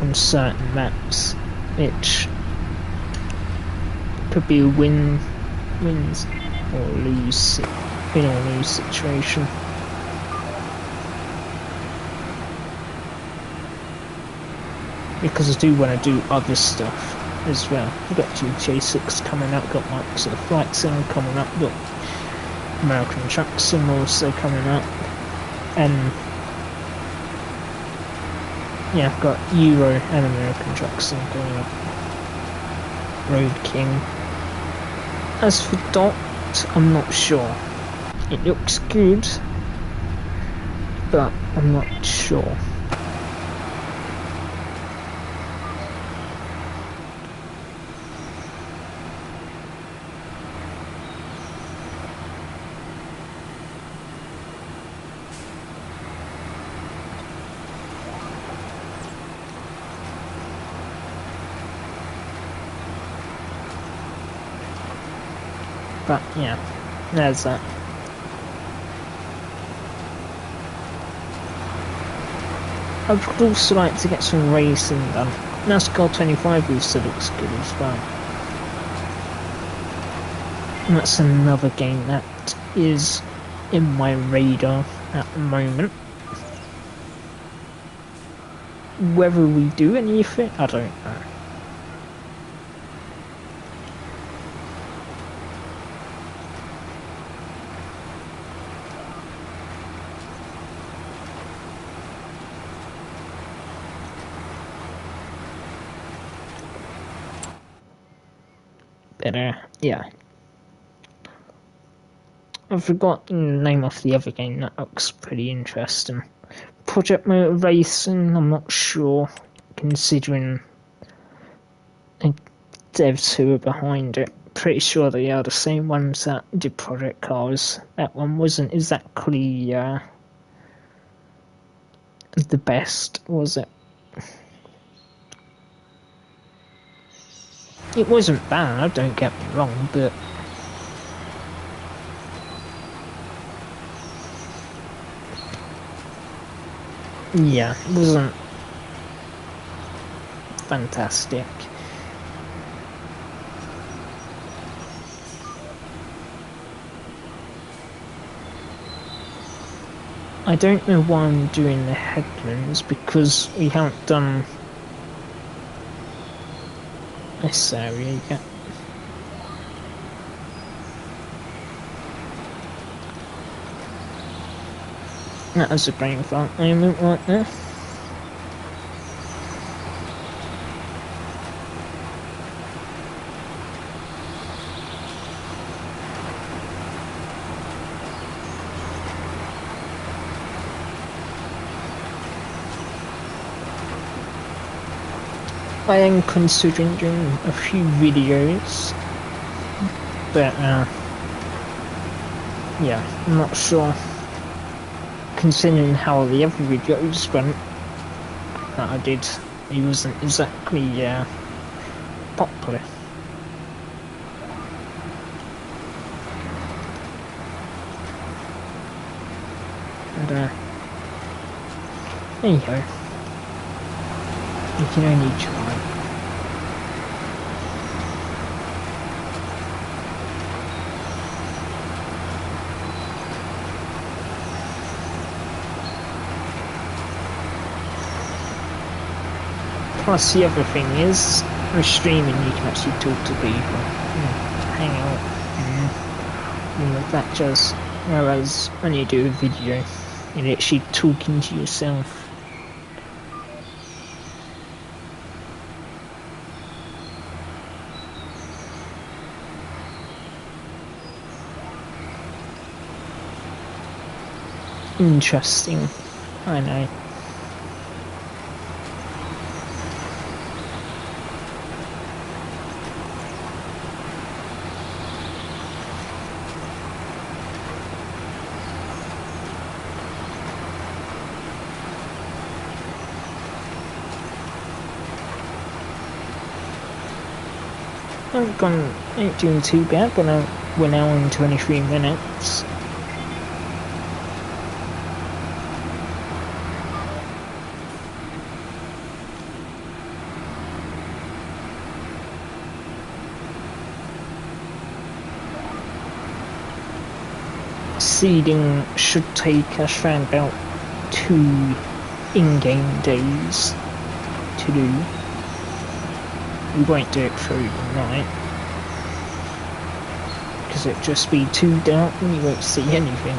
on certain maps, which could be a win or lose situation. Because I do want to do other stuff as well. We've got GTA 6 coming up, got Microsoft Flight Sim coming up, got American Truck Sim also coming up, and yeah, I've got Euro and American Truck Sim coming up. Road King. As for Dot, I'm not sure. It looks good, but I'm not sure. But yeah, there's that. I would also like to get some racing done. NASCAR 25 also looks good as well. And that's another game that is in my radar at the moment. Whether we do anything, I don't know. But yeah. I've forgotten the name of the other game that looks pretty interesting. Project Motor Racing, I'm not sure, considering the devs who are behind it. Pretty sure they are the same ones that did Project Cars. That one wasn't exactly the best, was it? It wasn't bad, don't get me wrong, but yeah, it wasn't fantastic. I don't know why I'm doing the headlands, because we haven't done this area yet. That was a brain fart moment right there. I am considering doing a few videos, but yeah, I'm not sure. Considering how the other videos went that I did, it wasn't exactly popular. And anyhow, you can only try. Plus the other thing is, with streaming you can actually talk to people, hang out, all of that jazz. Whereas when you do a video, you're actually talking to yourself. Interesting, I know. Ain't doing too bad, but we're now in 23 minutes. Seeding should take us around about 2 in-game days to do. We won't do it through the night, because it'll just be too dark and you won't see anything.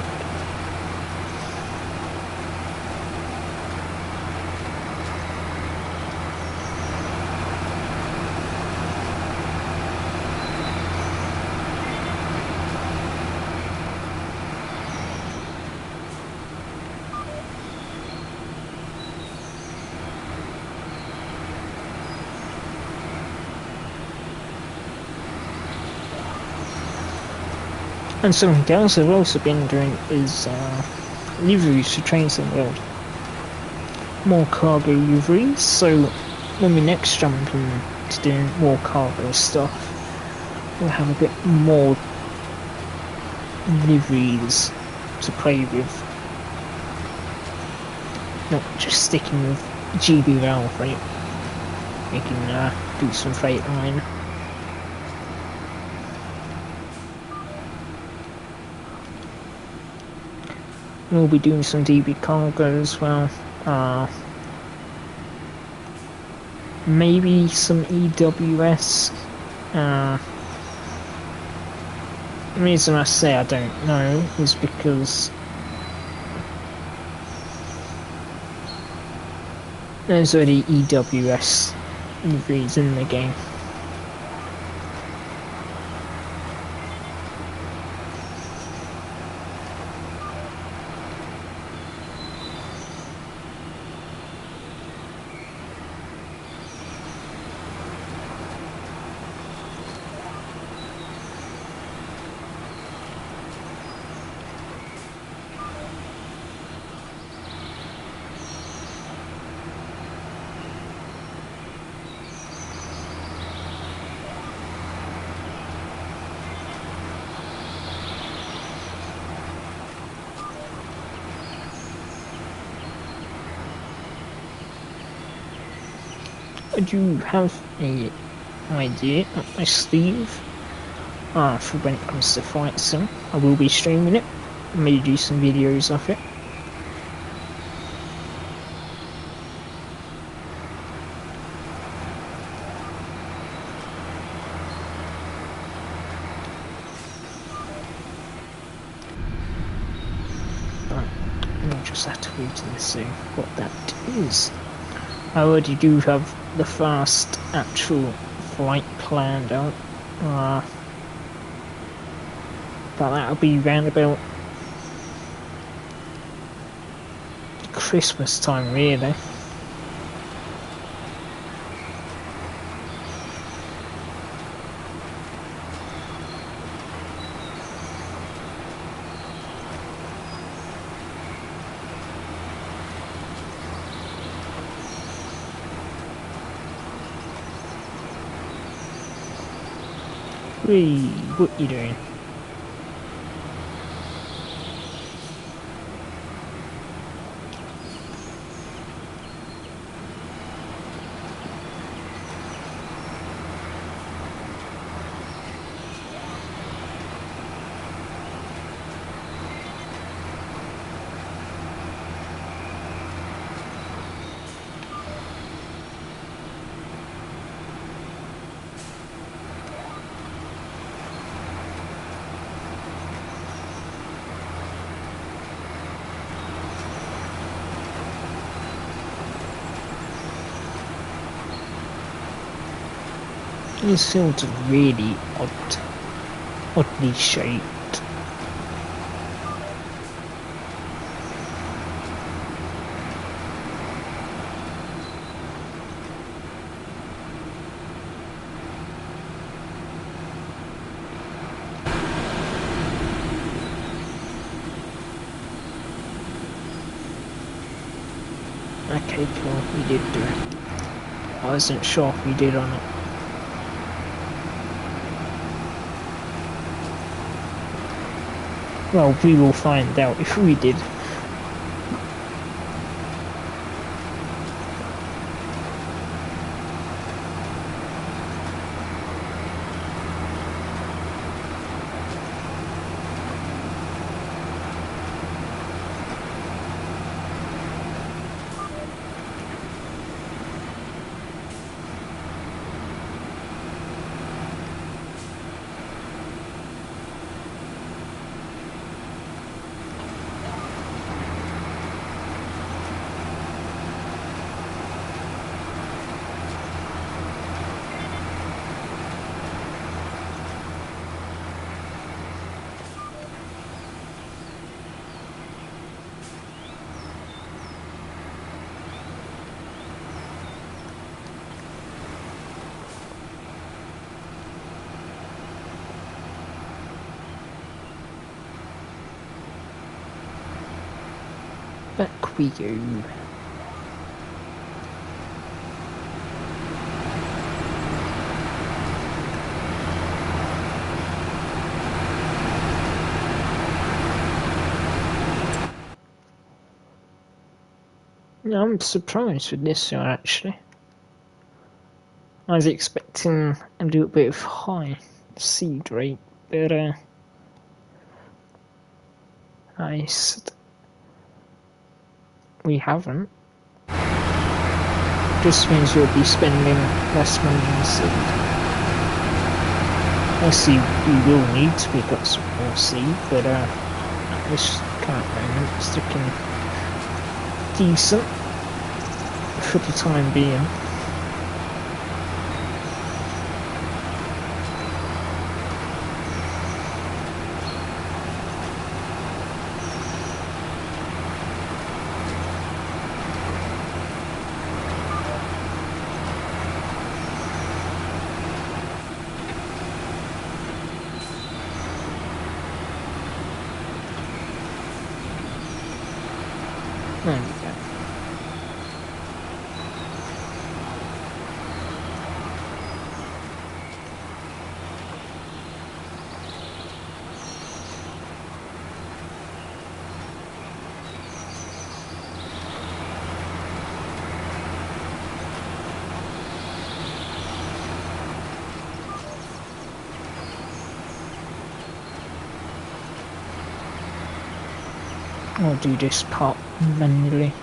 And something else I've also been doing is liveries for Trains in the World. More cargo liveries, so when we next jump into doing more cargo stuff, we'll have a bit more liveries to play with. Not just sticking with GB Rail Freight. We can do some freight line. We'll be doing some DB cargo as well. Maybe some EWS. The reason I say I don't know is because there's already EWS liveries in the game. I do have a idea up my sleeve for when it comes to fight sim. I will be streaming it. I may do some videos of it. But we'll just have to wait and see what that is. I already do have the first actual flight planned out. But that'll be round about Christmas time, really. Whee, what you doing? These fields are really oddly shaped. Okay, cool, we did do it. I wasn't sure if we did or not. Well, we will find out if we did. Back we go. I'm surprised with this one actually. I was expecting a little bit of high seed rate, but we haven't. Just means you'll be spending less money on seed. Obviously, we will need to pick up some more seed, but at this current moment, it's looking decent for the time being. There we go. I'll do this part manually.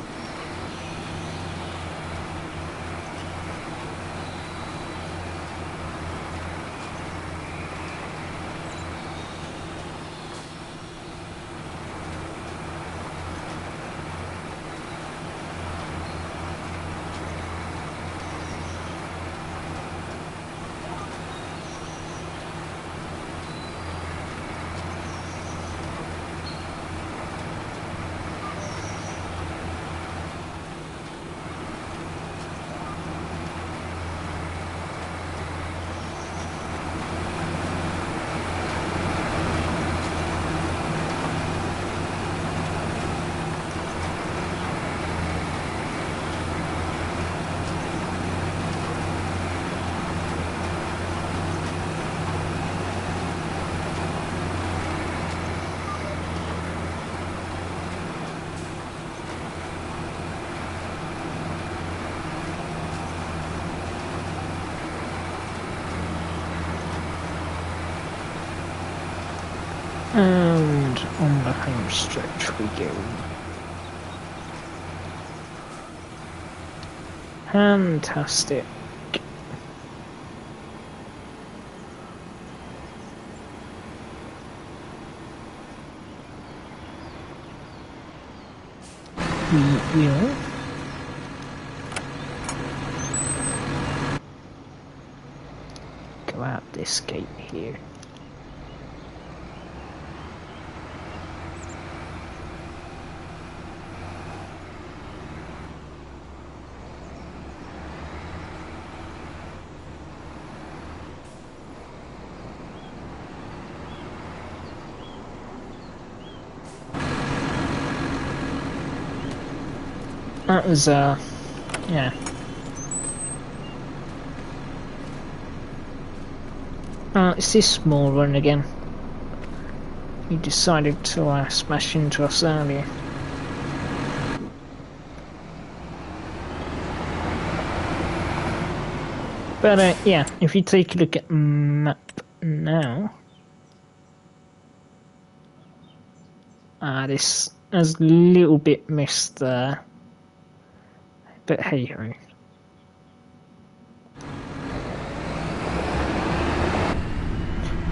And on the home stretch we go. Fantastic. We will go out this gate here. That was, yeah. It's this small run again. He decided to smash into us earlier. But, yeah, if you take a look at the map now, this has a little bit missed there. But hey ho.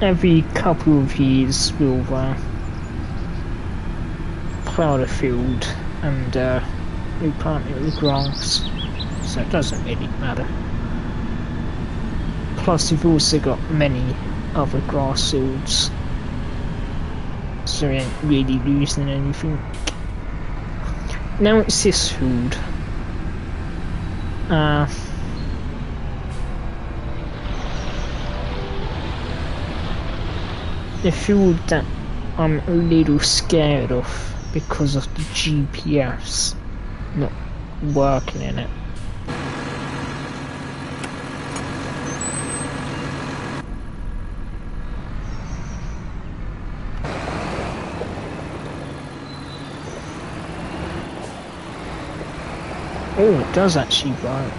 Every couple of years we'll plough the field and replant it with grass, so it doesn't really matter. Plus we've also got many other grass fields, so we ain't really losing anything. Now it's this field. The field that I'm a little scared of because of the GPS not working in it. Oh, it does actually work.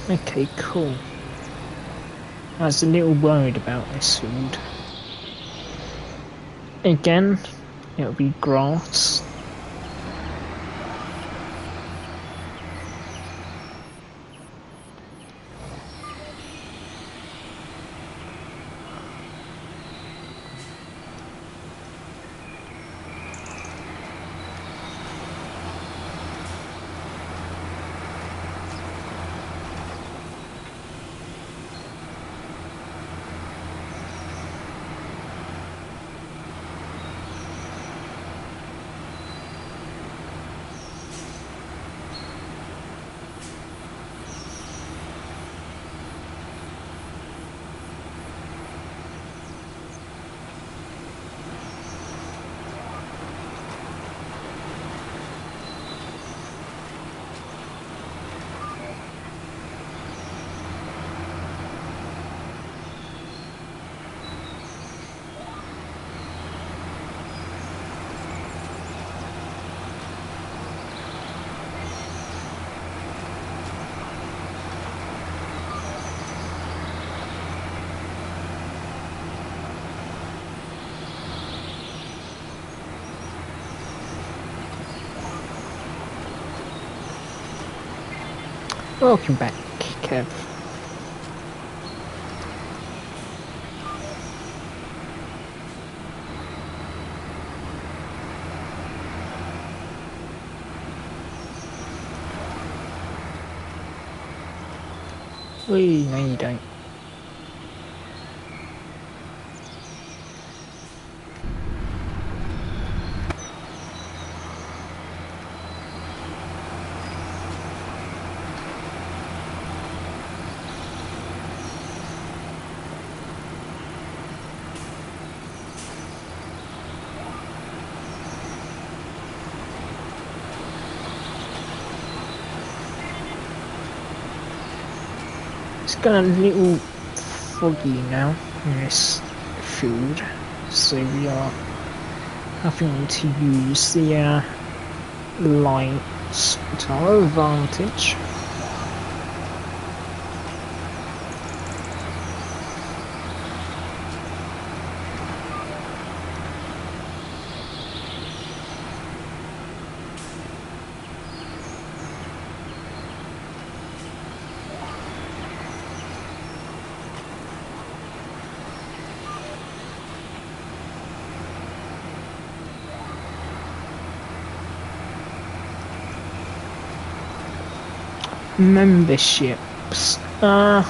Okay, cool. I was a little worried about this field. Again, it'll be grass. Welcome back, Kev. Wee, no you don't. It's got a little foggy now in this field, so we are having to use the lights to our advantage. Memberships. I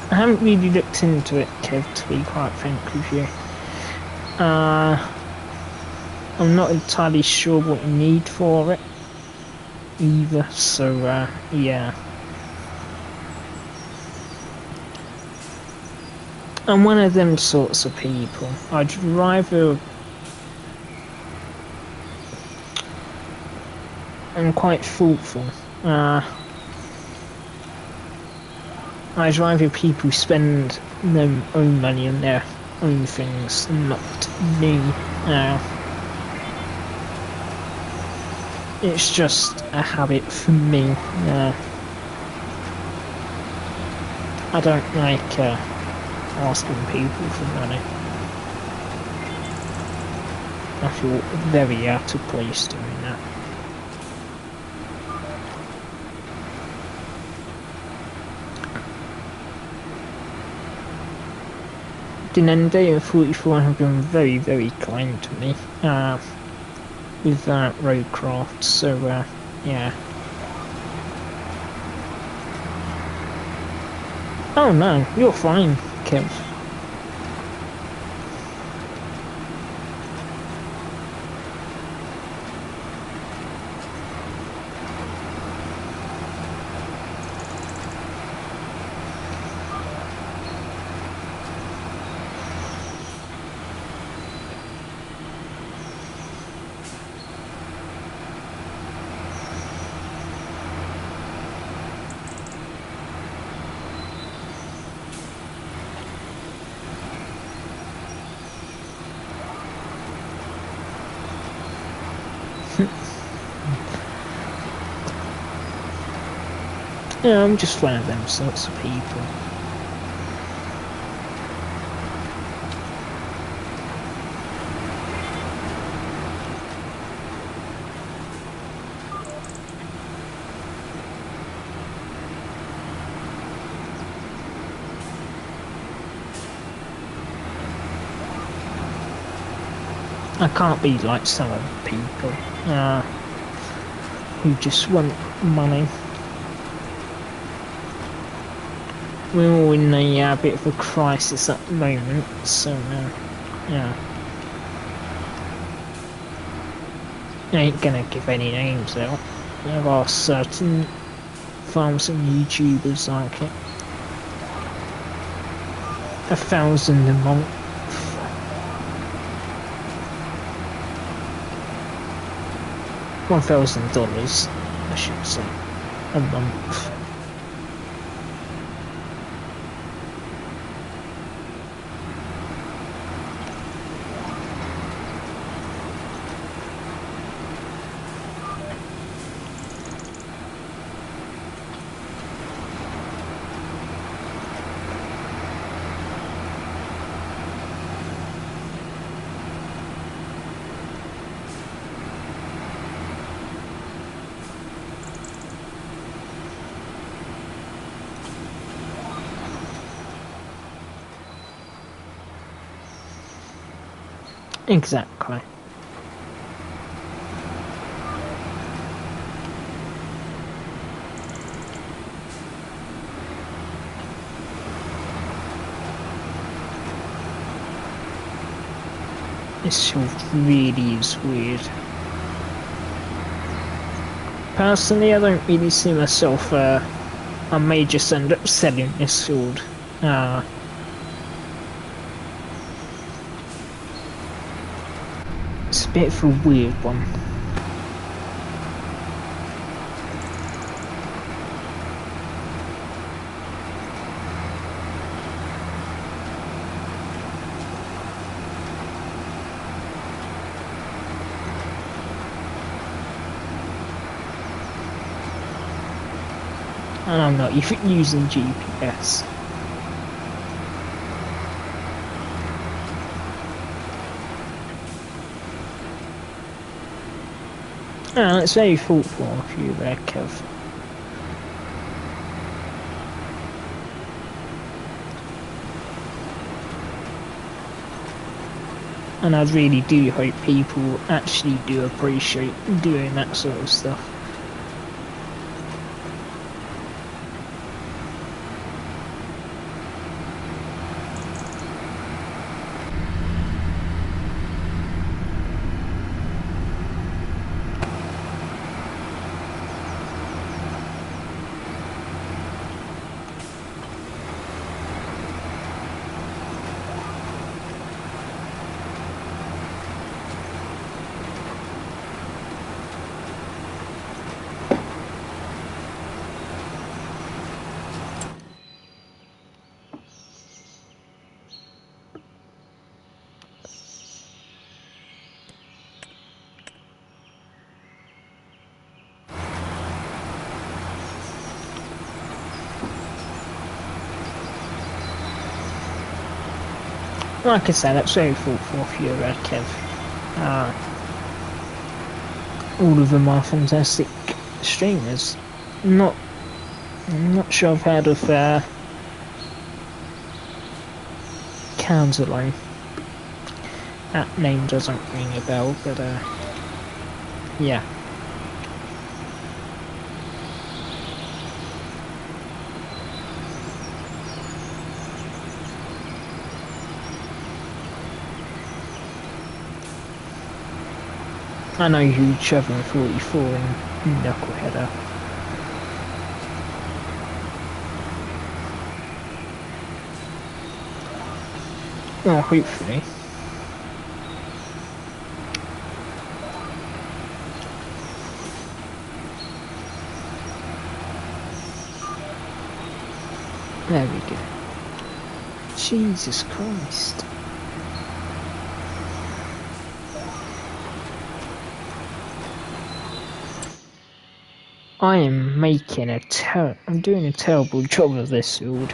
haven't really looked into it, Kev, to be quite frank with you. I'm not entirely sure what you need for it either, so yeah. I'm one of them sorts of people. I'd rather... I'm quite thoughtful. I'd rather people spend their own money on their own things and not me. It's just a habit for me. I don't like asking people for money. I feel very out of place doing that. Dinende and 44 have been very, very kind to me with roadcraft, so yeah. Oh no, you're fine, Kev. Yeah, I'm just one of them sorts of people. I can't be like some other people who just want money. We're all in a bit of a crisis at the moment, so yeah. I ain't gonna give any names out. There are certain farmers and YouTubers like it. 1,000 a month. $1,000, I should say, a month. Exactly. This really is weird. Personally, I don't really see myself, I may just end up selling this sword. It's a bit of a weird one. And I'm not even using GPS. It's very thoughtful of you there, Kev. And I really do hope people actually do appreciate doing that sort of stuff. Like I said, that's very thoughtful of you, Kev. All of them are fantastic streamers. I'm not sure I've heard of Counterline. That name doesn't ring a bell, but yeah. I know you 744 in Knuckleheader. Well, hopefully. There we go. Jesus Christ. I am making I'm doing a terrible job of this sword.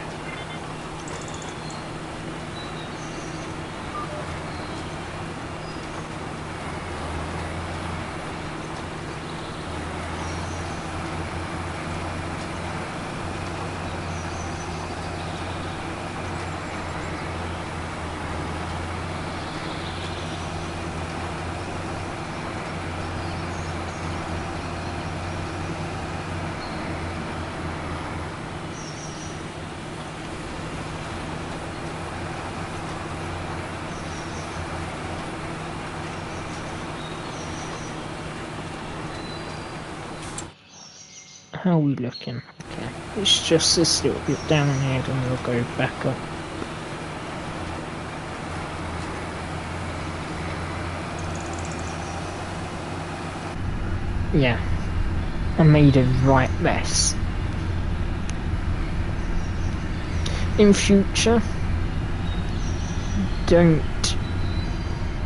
How are we looking? Okay, it's just this little bit down here, and we'll go back up. Yeah, I made a right mess. In future, don't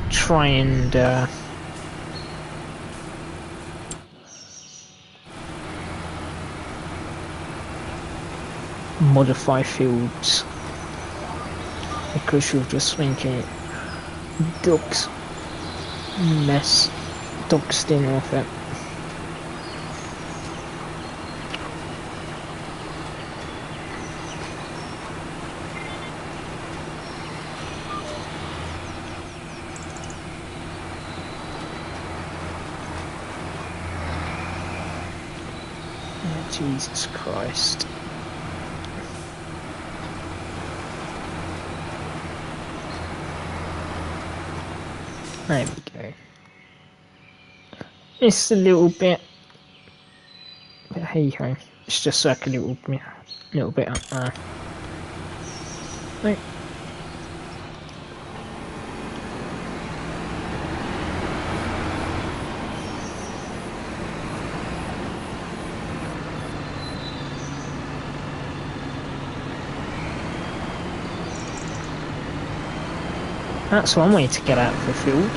try and modify fields, because you'll just make it dog's dinner off it. Oh, Jesus Christ. There we go. It's a little bit, but hey ho, it's just like a little bit up there. Right. That's one way to get out of the field.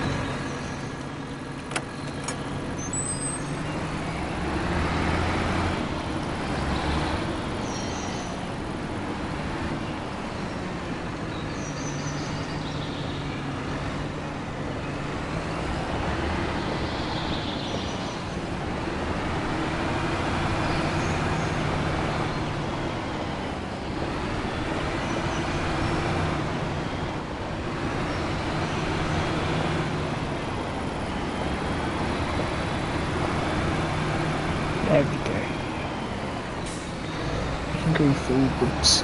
There we go. We can go forwards.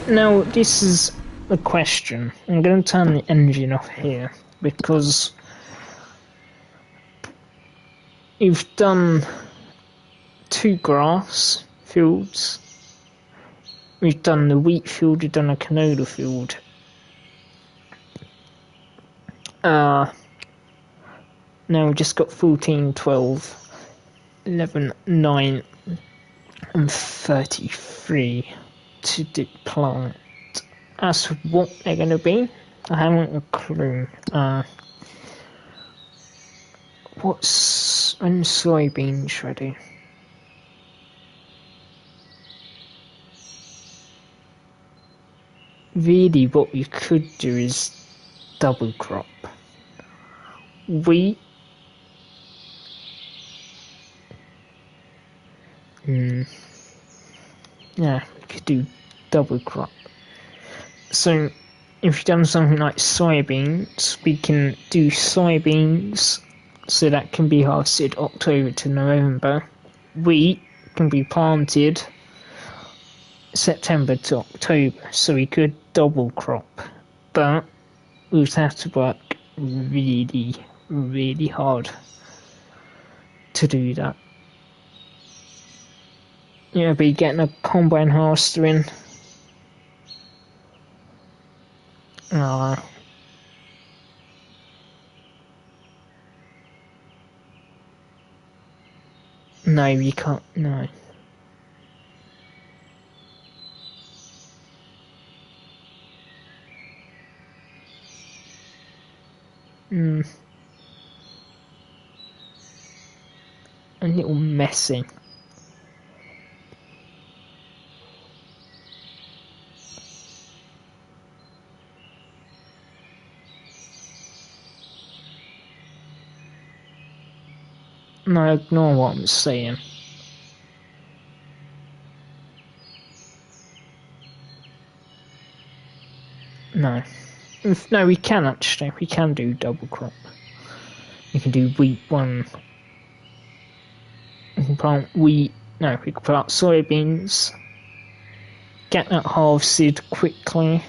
Now, this is a question. I'm going to turn the engine off here because you've done 2 grass fields. We've done the wheat field, we've done a canola field. Now we've just got 14, 12, 11, 9 and 33 to plant. As for what they're going to be, I haven't a clue. What's when soybeans ready? Really what we could do is double crop. Wheat. Yeah, we could do double crop. So if you've done something like soybeans, we can do soybeans, so that can be harvested October to November. Wheat can be planted September to October, so we could double crop, but we would have to work really, really hard to do that. You know, be getting a combine harvester in. No, you can't. No. A little messy. No, ignore what I'm saying. No. No, we can actually. We can do double crop. We can do wheat one. We can plant wheat. No, we can plant soybeans. Get that harvested quickly.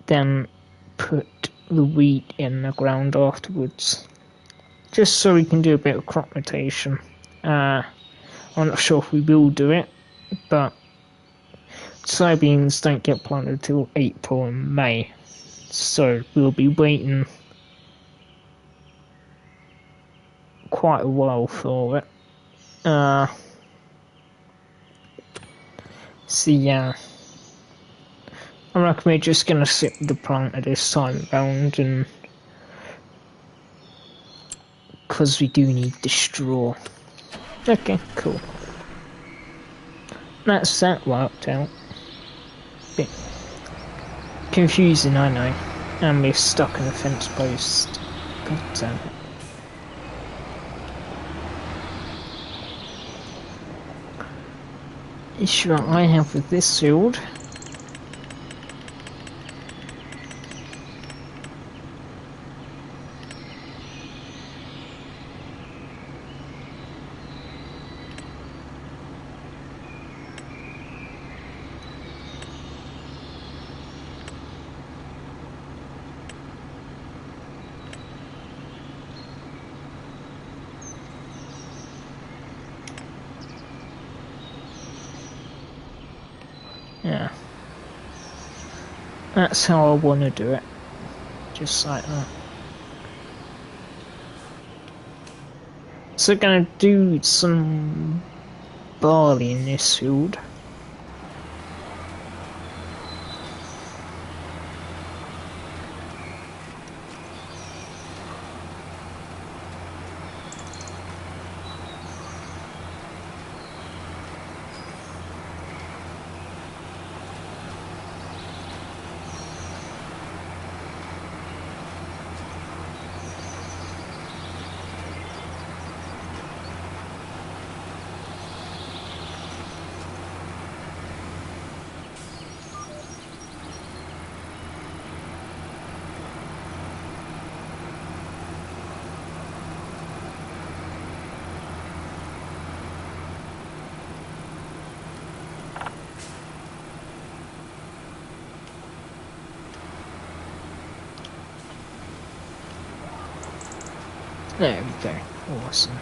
Then put the wheat in the ground afterwards. Just so we can do a bit of crop rotation. I'm not sure if we will do it, but soybeans don't get planted until April and May, so we'll be waiting quite a while for it. So yeah, I reckon we're just gonna sit with the planter this time round, and because we do need the straw. Okay, cool. That's that worked out. Bit confusing, I know. And we're stuck in a fence post. God damn it. Issue I have with this field Yeah. That's how I want to do it. Just like that. So gonna do some barley in this field. There we go. Awesome.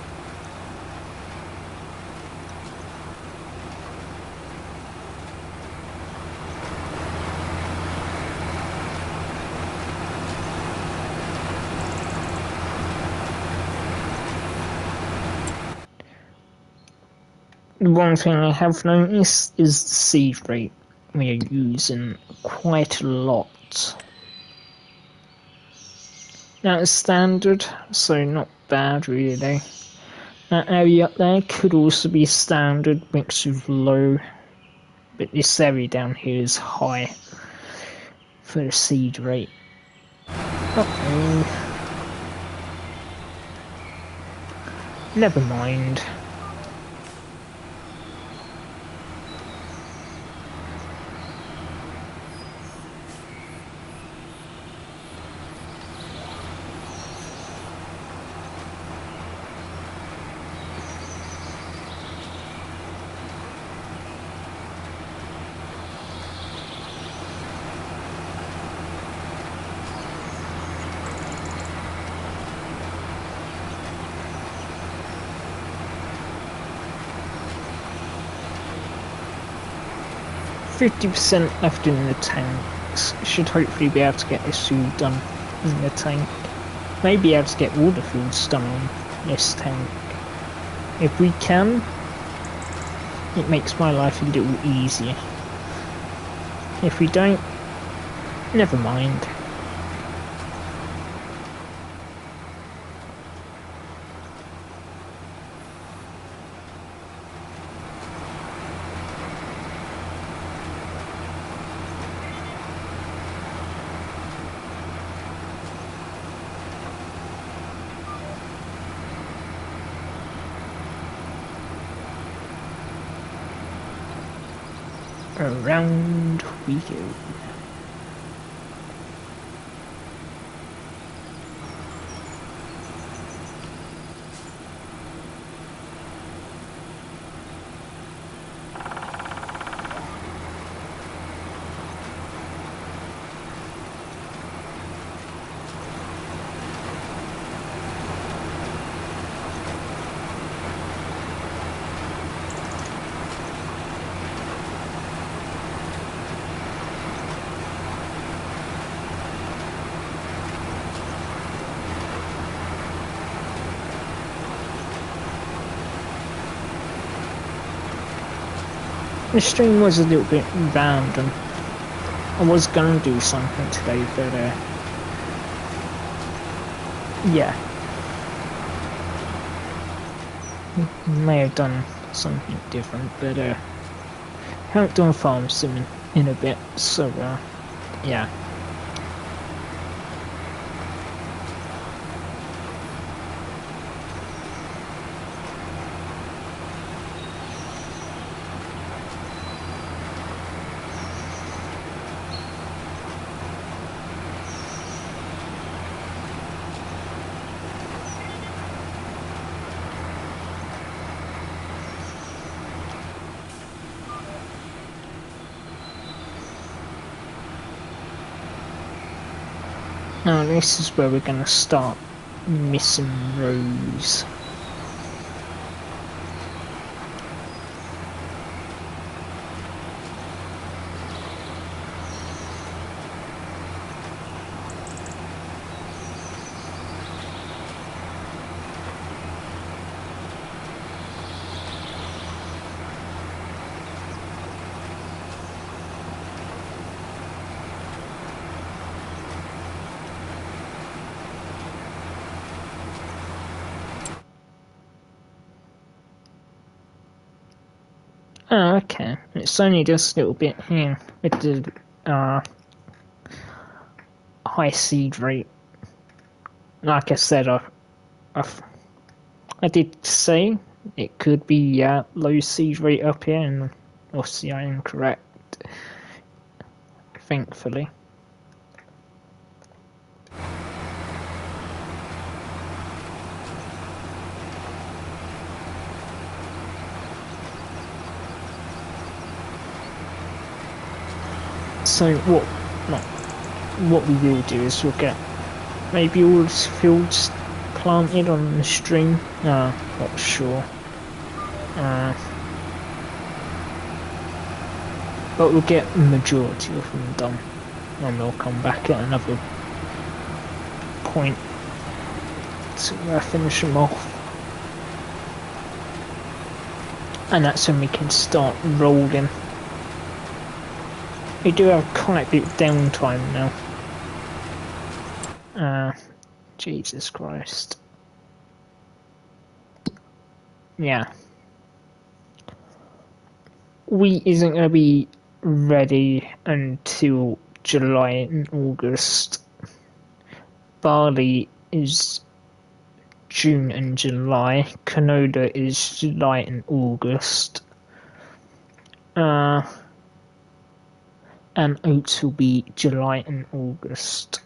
The one thing I have noticed is the seed rate we are using quite a lot. Now it's standard, so not bad really. That area up there could also be standard mixed with low, but this area down here is high for the seed rate. Uh-oh. Never mind. %50 left in the tanks. Should hopefully be able to get this field done in the tank. Maybe able to get all the fields done on this tank. If we can, it makes my life a little easier. If we don't, never mind. Around we go. The stream was a little bit random. I was gonna do something today, but yeah. May have done something different, but haven't done farm sim in a bit, so yeah. Now this is where we're going to start missing rows. Oh, okay. It's only just a little bit here with the high seed rate. Like I said, I, I did say it could be low seed rate up here, and obviously I am correct, thankfully. So what we will do is we'll get maybe all the fields planted on the stream. Not sure. But we'll get the majority of them done, and we'll come back at another point to finish them off. And that's when we can start rolling. We do have quite a bit of downtime now. Jesus Christ. Yeah. Wheat isn't going to be ready until July and August. Barley is June and July. Canola is July and August. And oats will be July and August.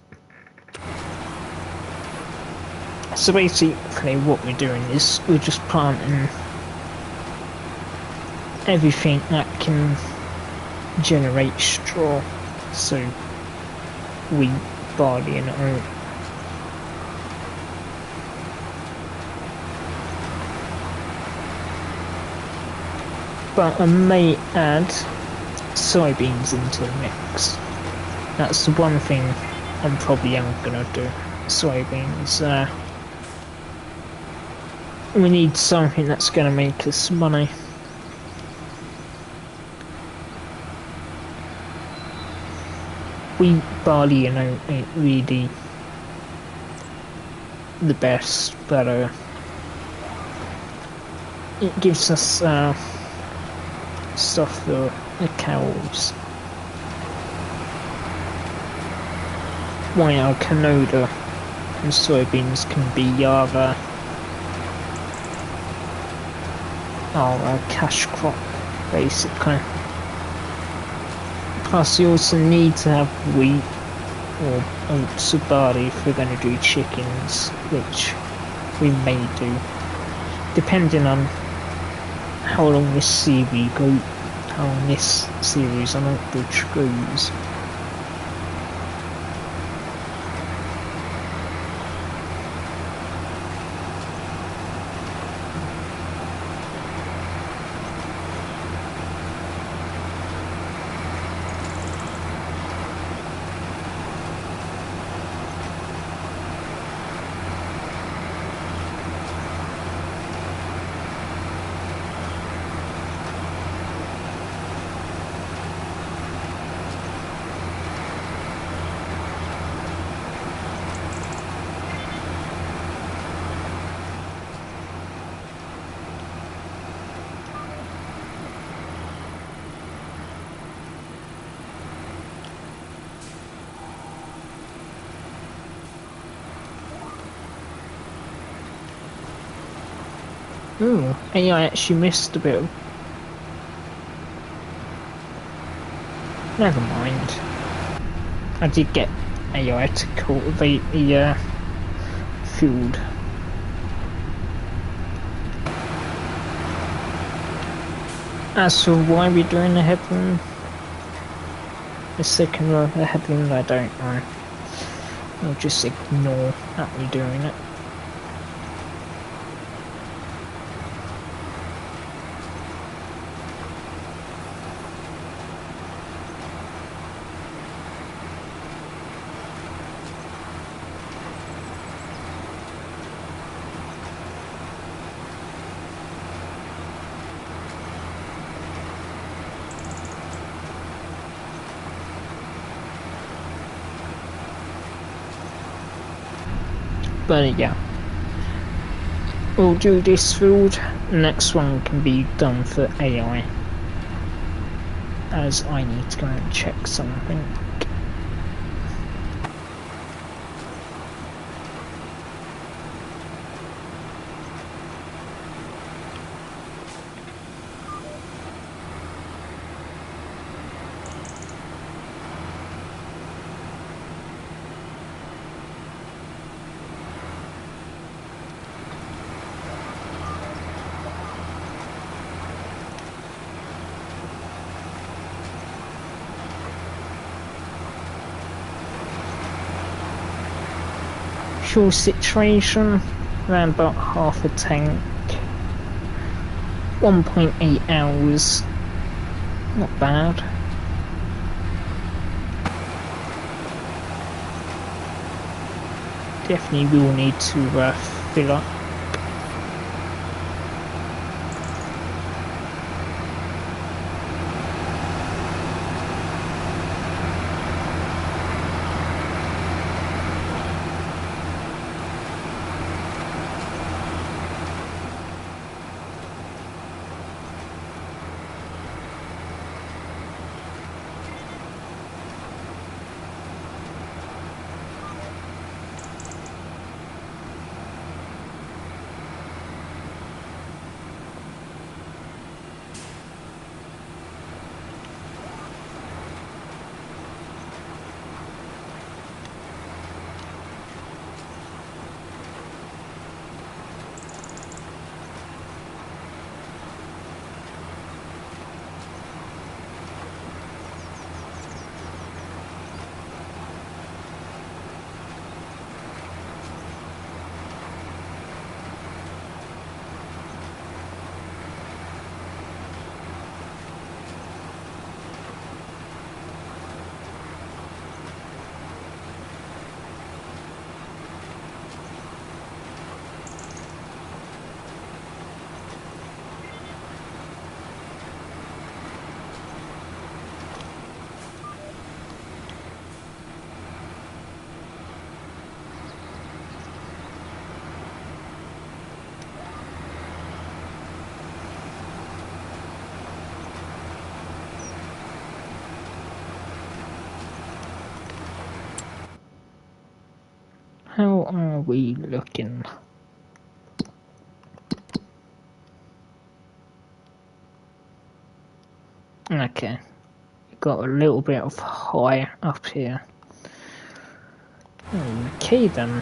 So basically what we're doing is we're just planting everything that can generate straw. So wheat, barley and oat. But I may add soybeans into the mix. That's the one thing I'm probably gonna do. Soybeans. We need something that's gonna make us money. Wheat, barley and oat ain't really the best, but it gives us stuff for the cows. While canola and soybeans can be our cash crop, basically. Plus you also need to have wheat or oats or barley if we're going to do chickens, which we may do, depending on how long this series goes, on Outbridge goes. Ooh, AI actually missed a bit. Never mind. I did get AI to cultivate the field. As for why we're doing the headwind, the second row of the headwind, I don't know. I'll just ignore that we're doing it. But yeah, we'll do this field. Next one can be done for AI. as I need to go and check something. Fuel situation, around about half a tank, 1.8 hours, not bad. Definitely will need to fill up. How are we looking? Okay, we've got a little bit of high up here. Okay then.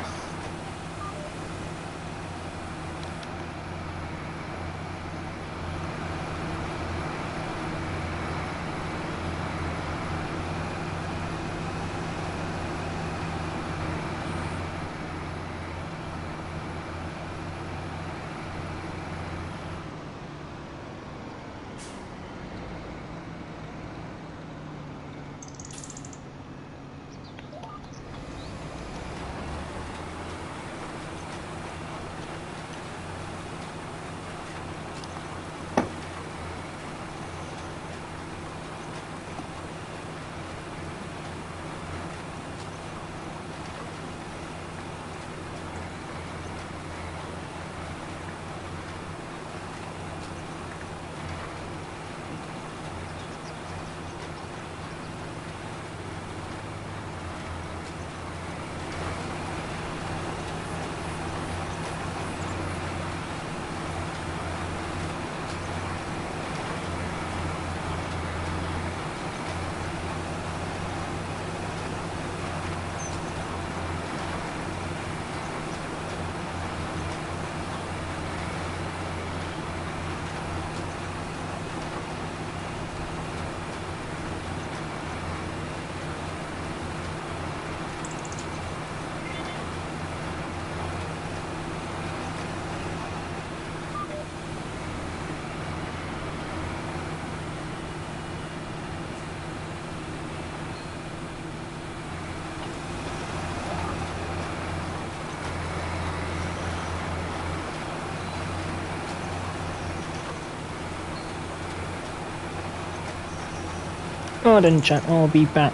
Well then, chat, I'll be back.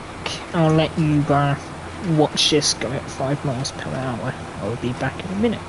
I'll let you watch this go at 5 miles per hour. I'll be back in a minute.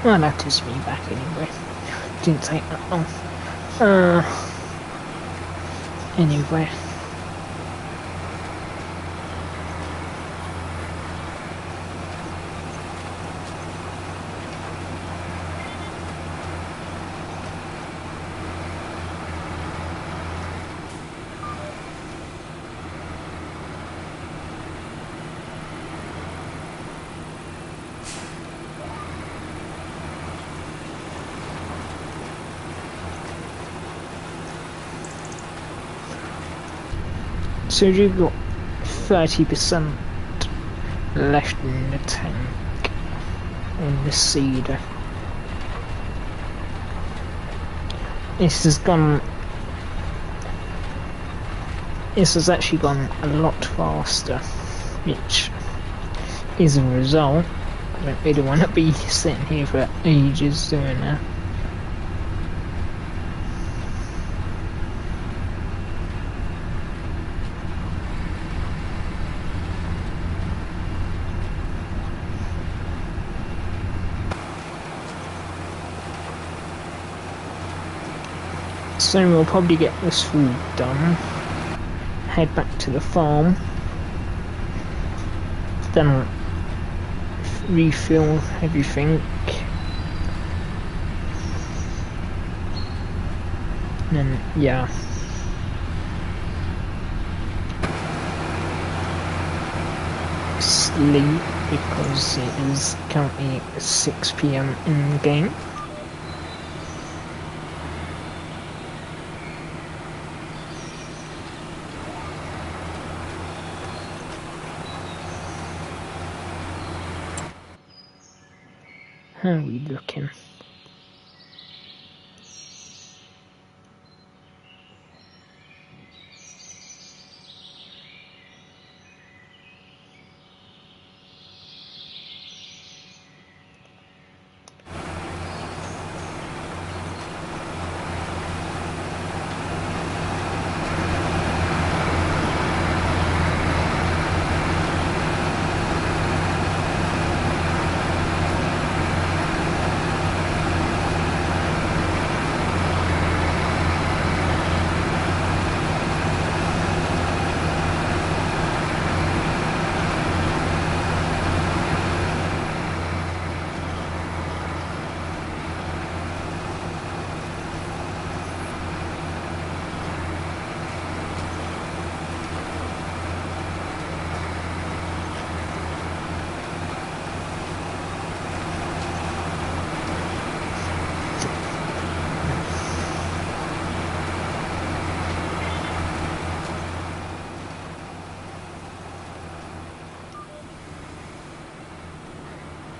Well, that is me back anyway. Didn't take that long. Anyway. So you've got 30% left in the tank on the cedar. This has actually gone a lot faster, which is a result. I don't really want to be sitting here for ages doing that. So we'll probably get this all done, head back to the farm, then refill everything, and then yeah. Sleep because it is currently 6 PM in the game. How are we looking?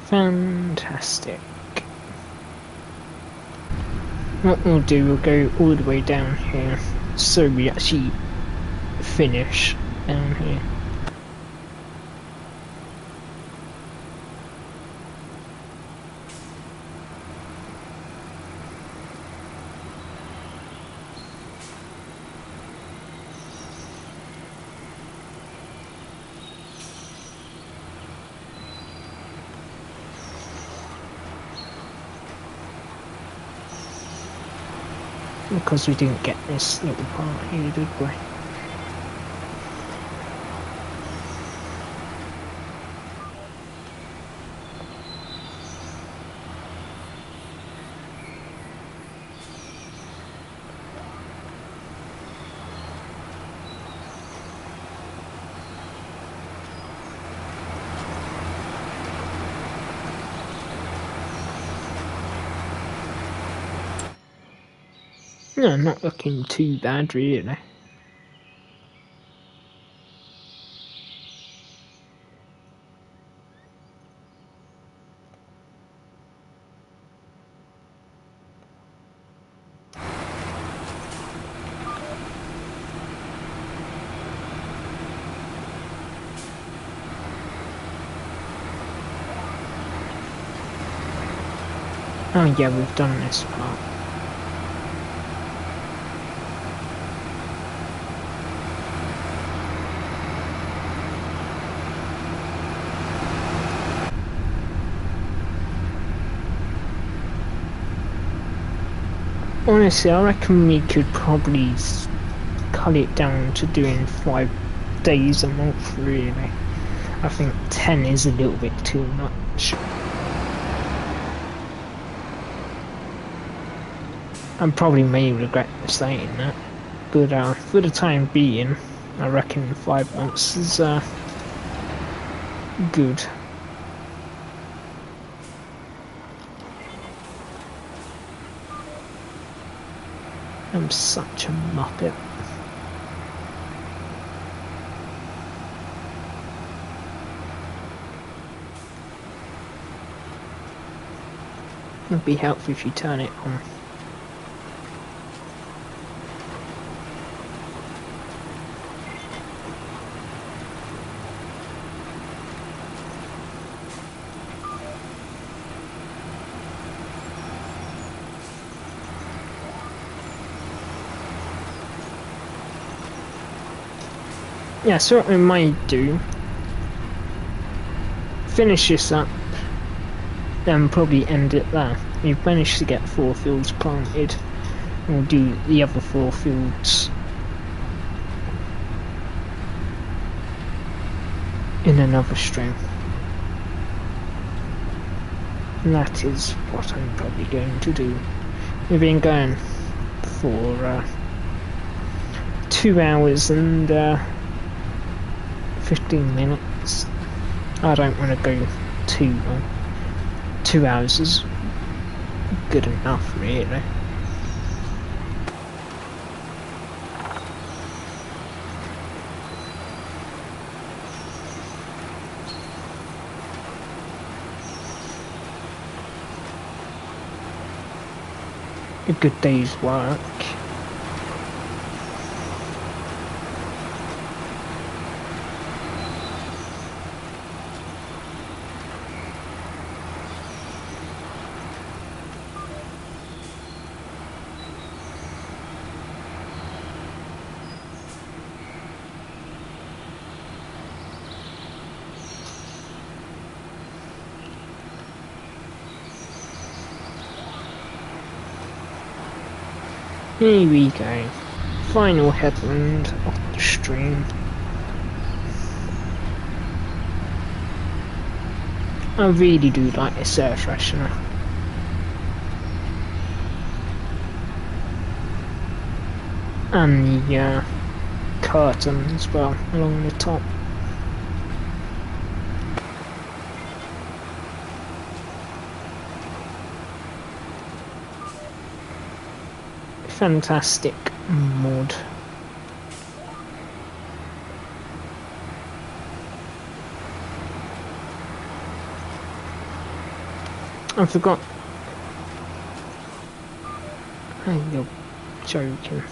Fantastic. What we'll do, we'll go all the way down here, so we actually finish down here. Because we didn't get this little part here, did we? No, not looking too bad, really. Oh yeah, we've done this part. Honestly, I reckon we could probably cut it down to doing 5 days a month, really. I think 10 is a little bit too much. I probably may regret saying that, but for the time being, I reckon 5 months is good. I'm such a muppet. It'd be helpful if you turn it on. Yeah, so what we might do, finish this up, then probably end it there. We've managed to get 4 fields planted. We'll do the other 4 fields in another stream. And that is what I'm probably going to do. We've been going for 2 hours and 15 minutes. I don't want to go too long. 2 hours is good enough, really. A good day's work. Here we go. Final headland of the stream. I really do like this air freshener. And the curtain as well along the top. Fantastic mod. I forgot. Oh, you're joking.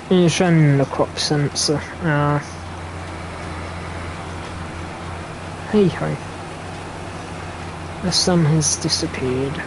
It's running the crop sensor. Hey ho. The sun has disappeared.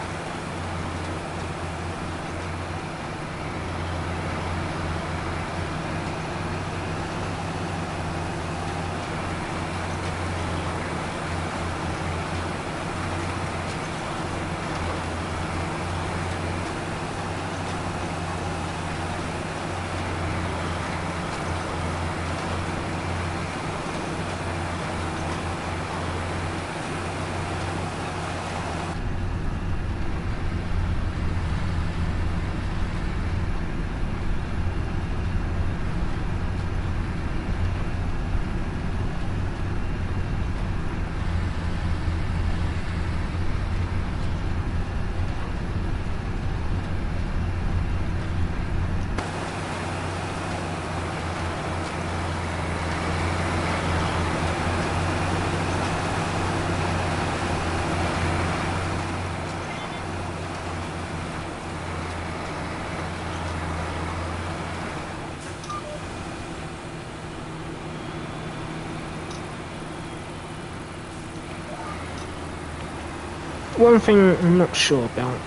One thing I'm not sure about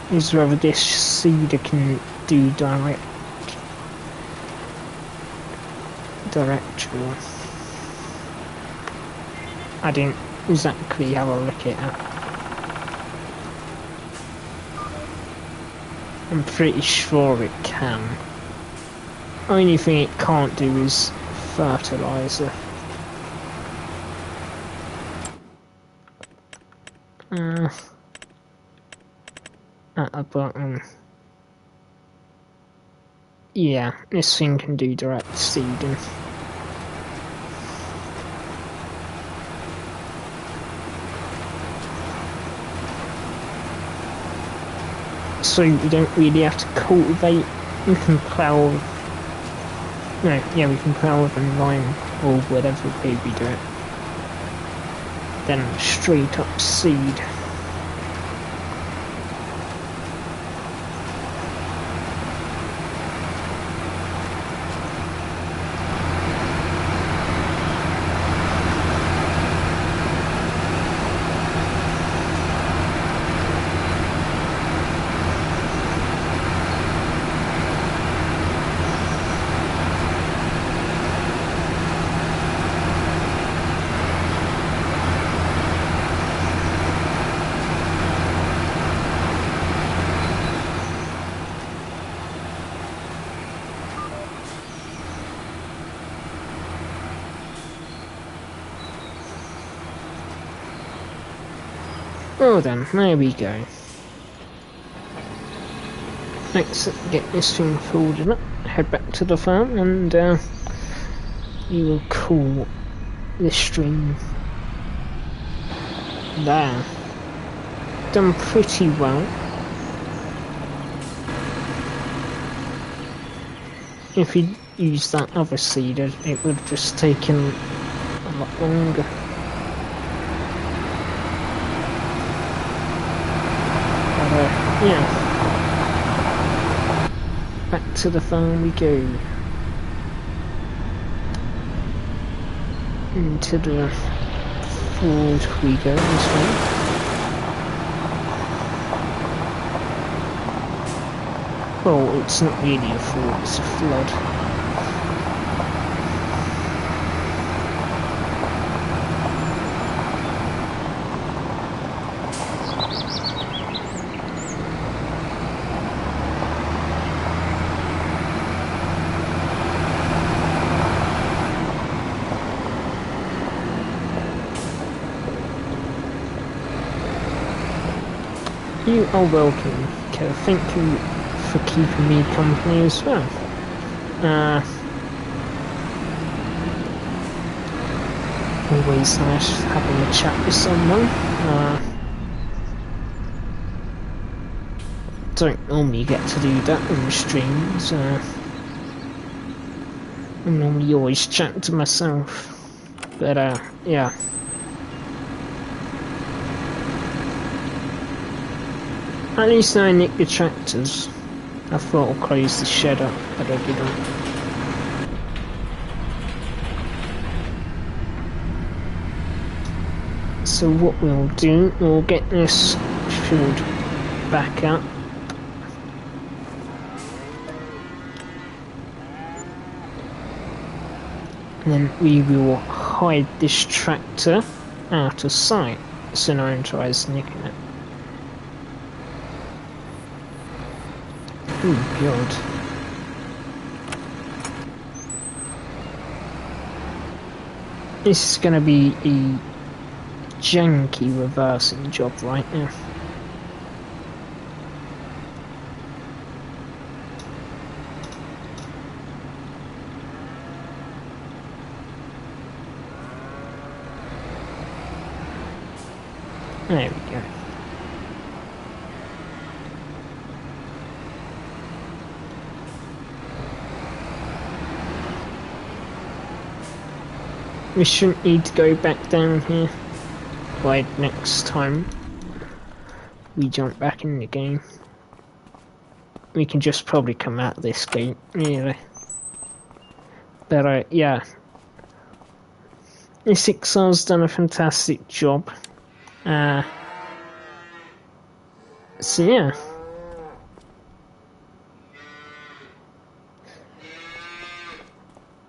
is whether this seeder can do directory. I didn't exactly have a look at it. I'm pretty sure it can. Only thing it can't do is fertilizer. At the bottom. Yeah, this thing can do direct seeding. So we don't really have to cultivate. We can plough. No, yeah, we can plough with lime or whatever way we do it. Then straight up seed. Well then, there we go. Let's get this thing folded up, head back to the farm, and we will call this stream there. Done pretty well. If we used that other seeder, it would have just taken a lot longer. Yeah. Back to the farm we go. Into the field we go this way. Well, it's not really a field, it's a flood. You are welcome, Kev. Thank you for keeping me company as well. Always nice having a chat with someone. Don't normally get to do that on the streams. I normally always chat to myself. But yeah. At least I nicked the tractors. I thought I'd close the shed up, but I didn't. So what we'll do, we'll get this field back up. And then we will hide this tractor out of sight so no one tries nicking it. Oh god. This is gonna be a janky reversing job right now. There we go. We shouldn't need to go back down here by next time we jump back in the game. We can just probably come out this gate, really. But yeah. This Ixar's done a fantastic job. So yeah.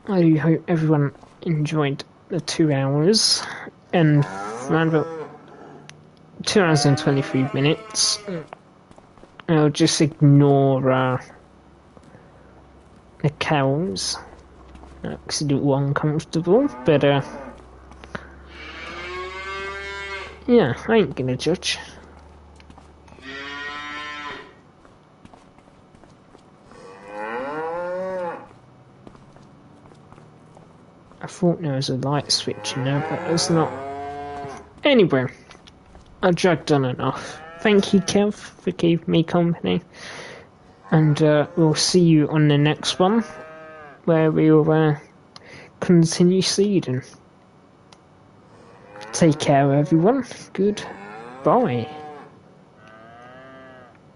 I do hope everyone enjoyed the 2 hours and around about 2 hours and 23 minutes. I'll just ignore the cows. It's a little uncomfortable, but yeah, I ain't gonna judge. I thought there was a light switch in there, but there's not. Anyway, I dragged on enough. Thank you, Kev, for keeping me company. And we'll see you on the next one, where we'll continue seeding. Take care, everyone. Goodbye.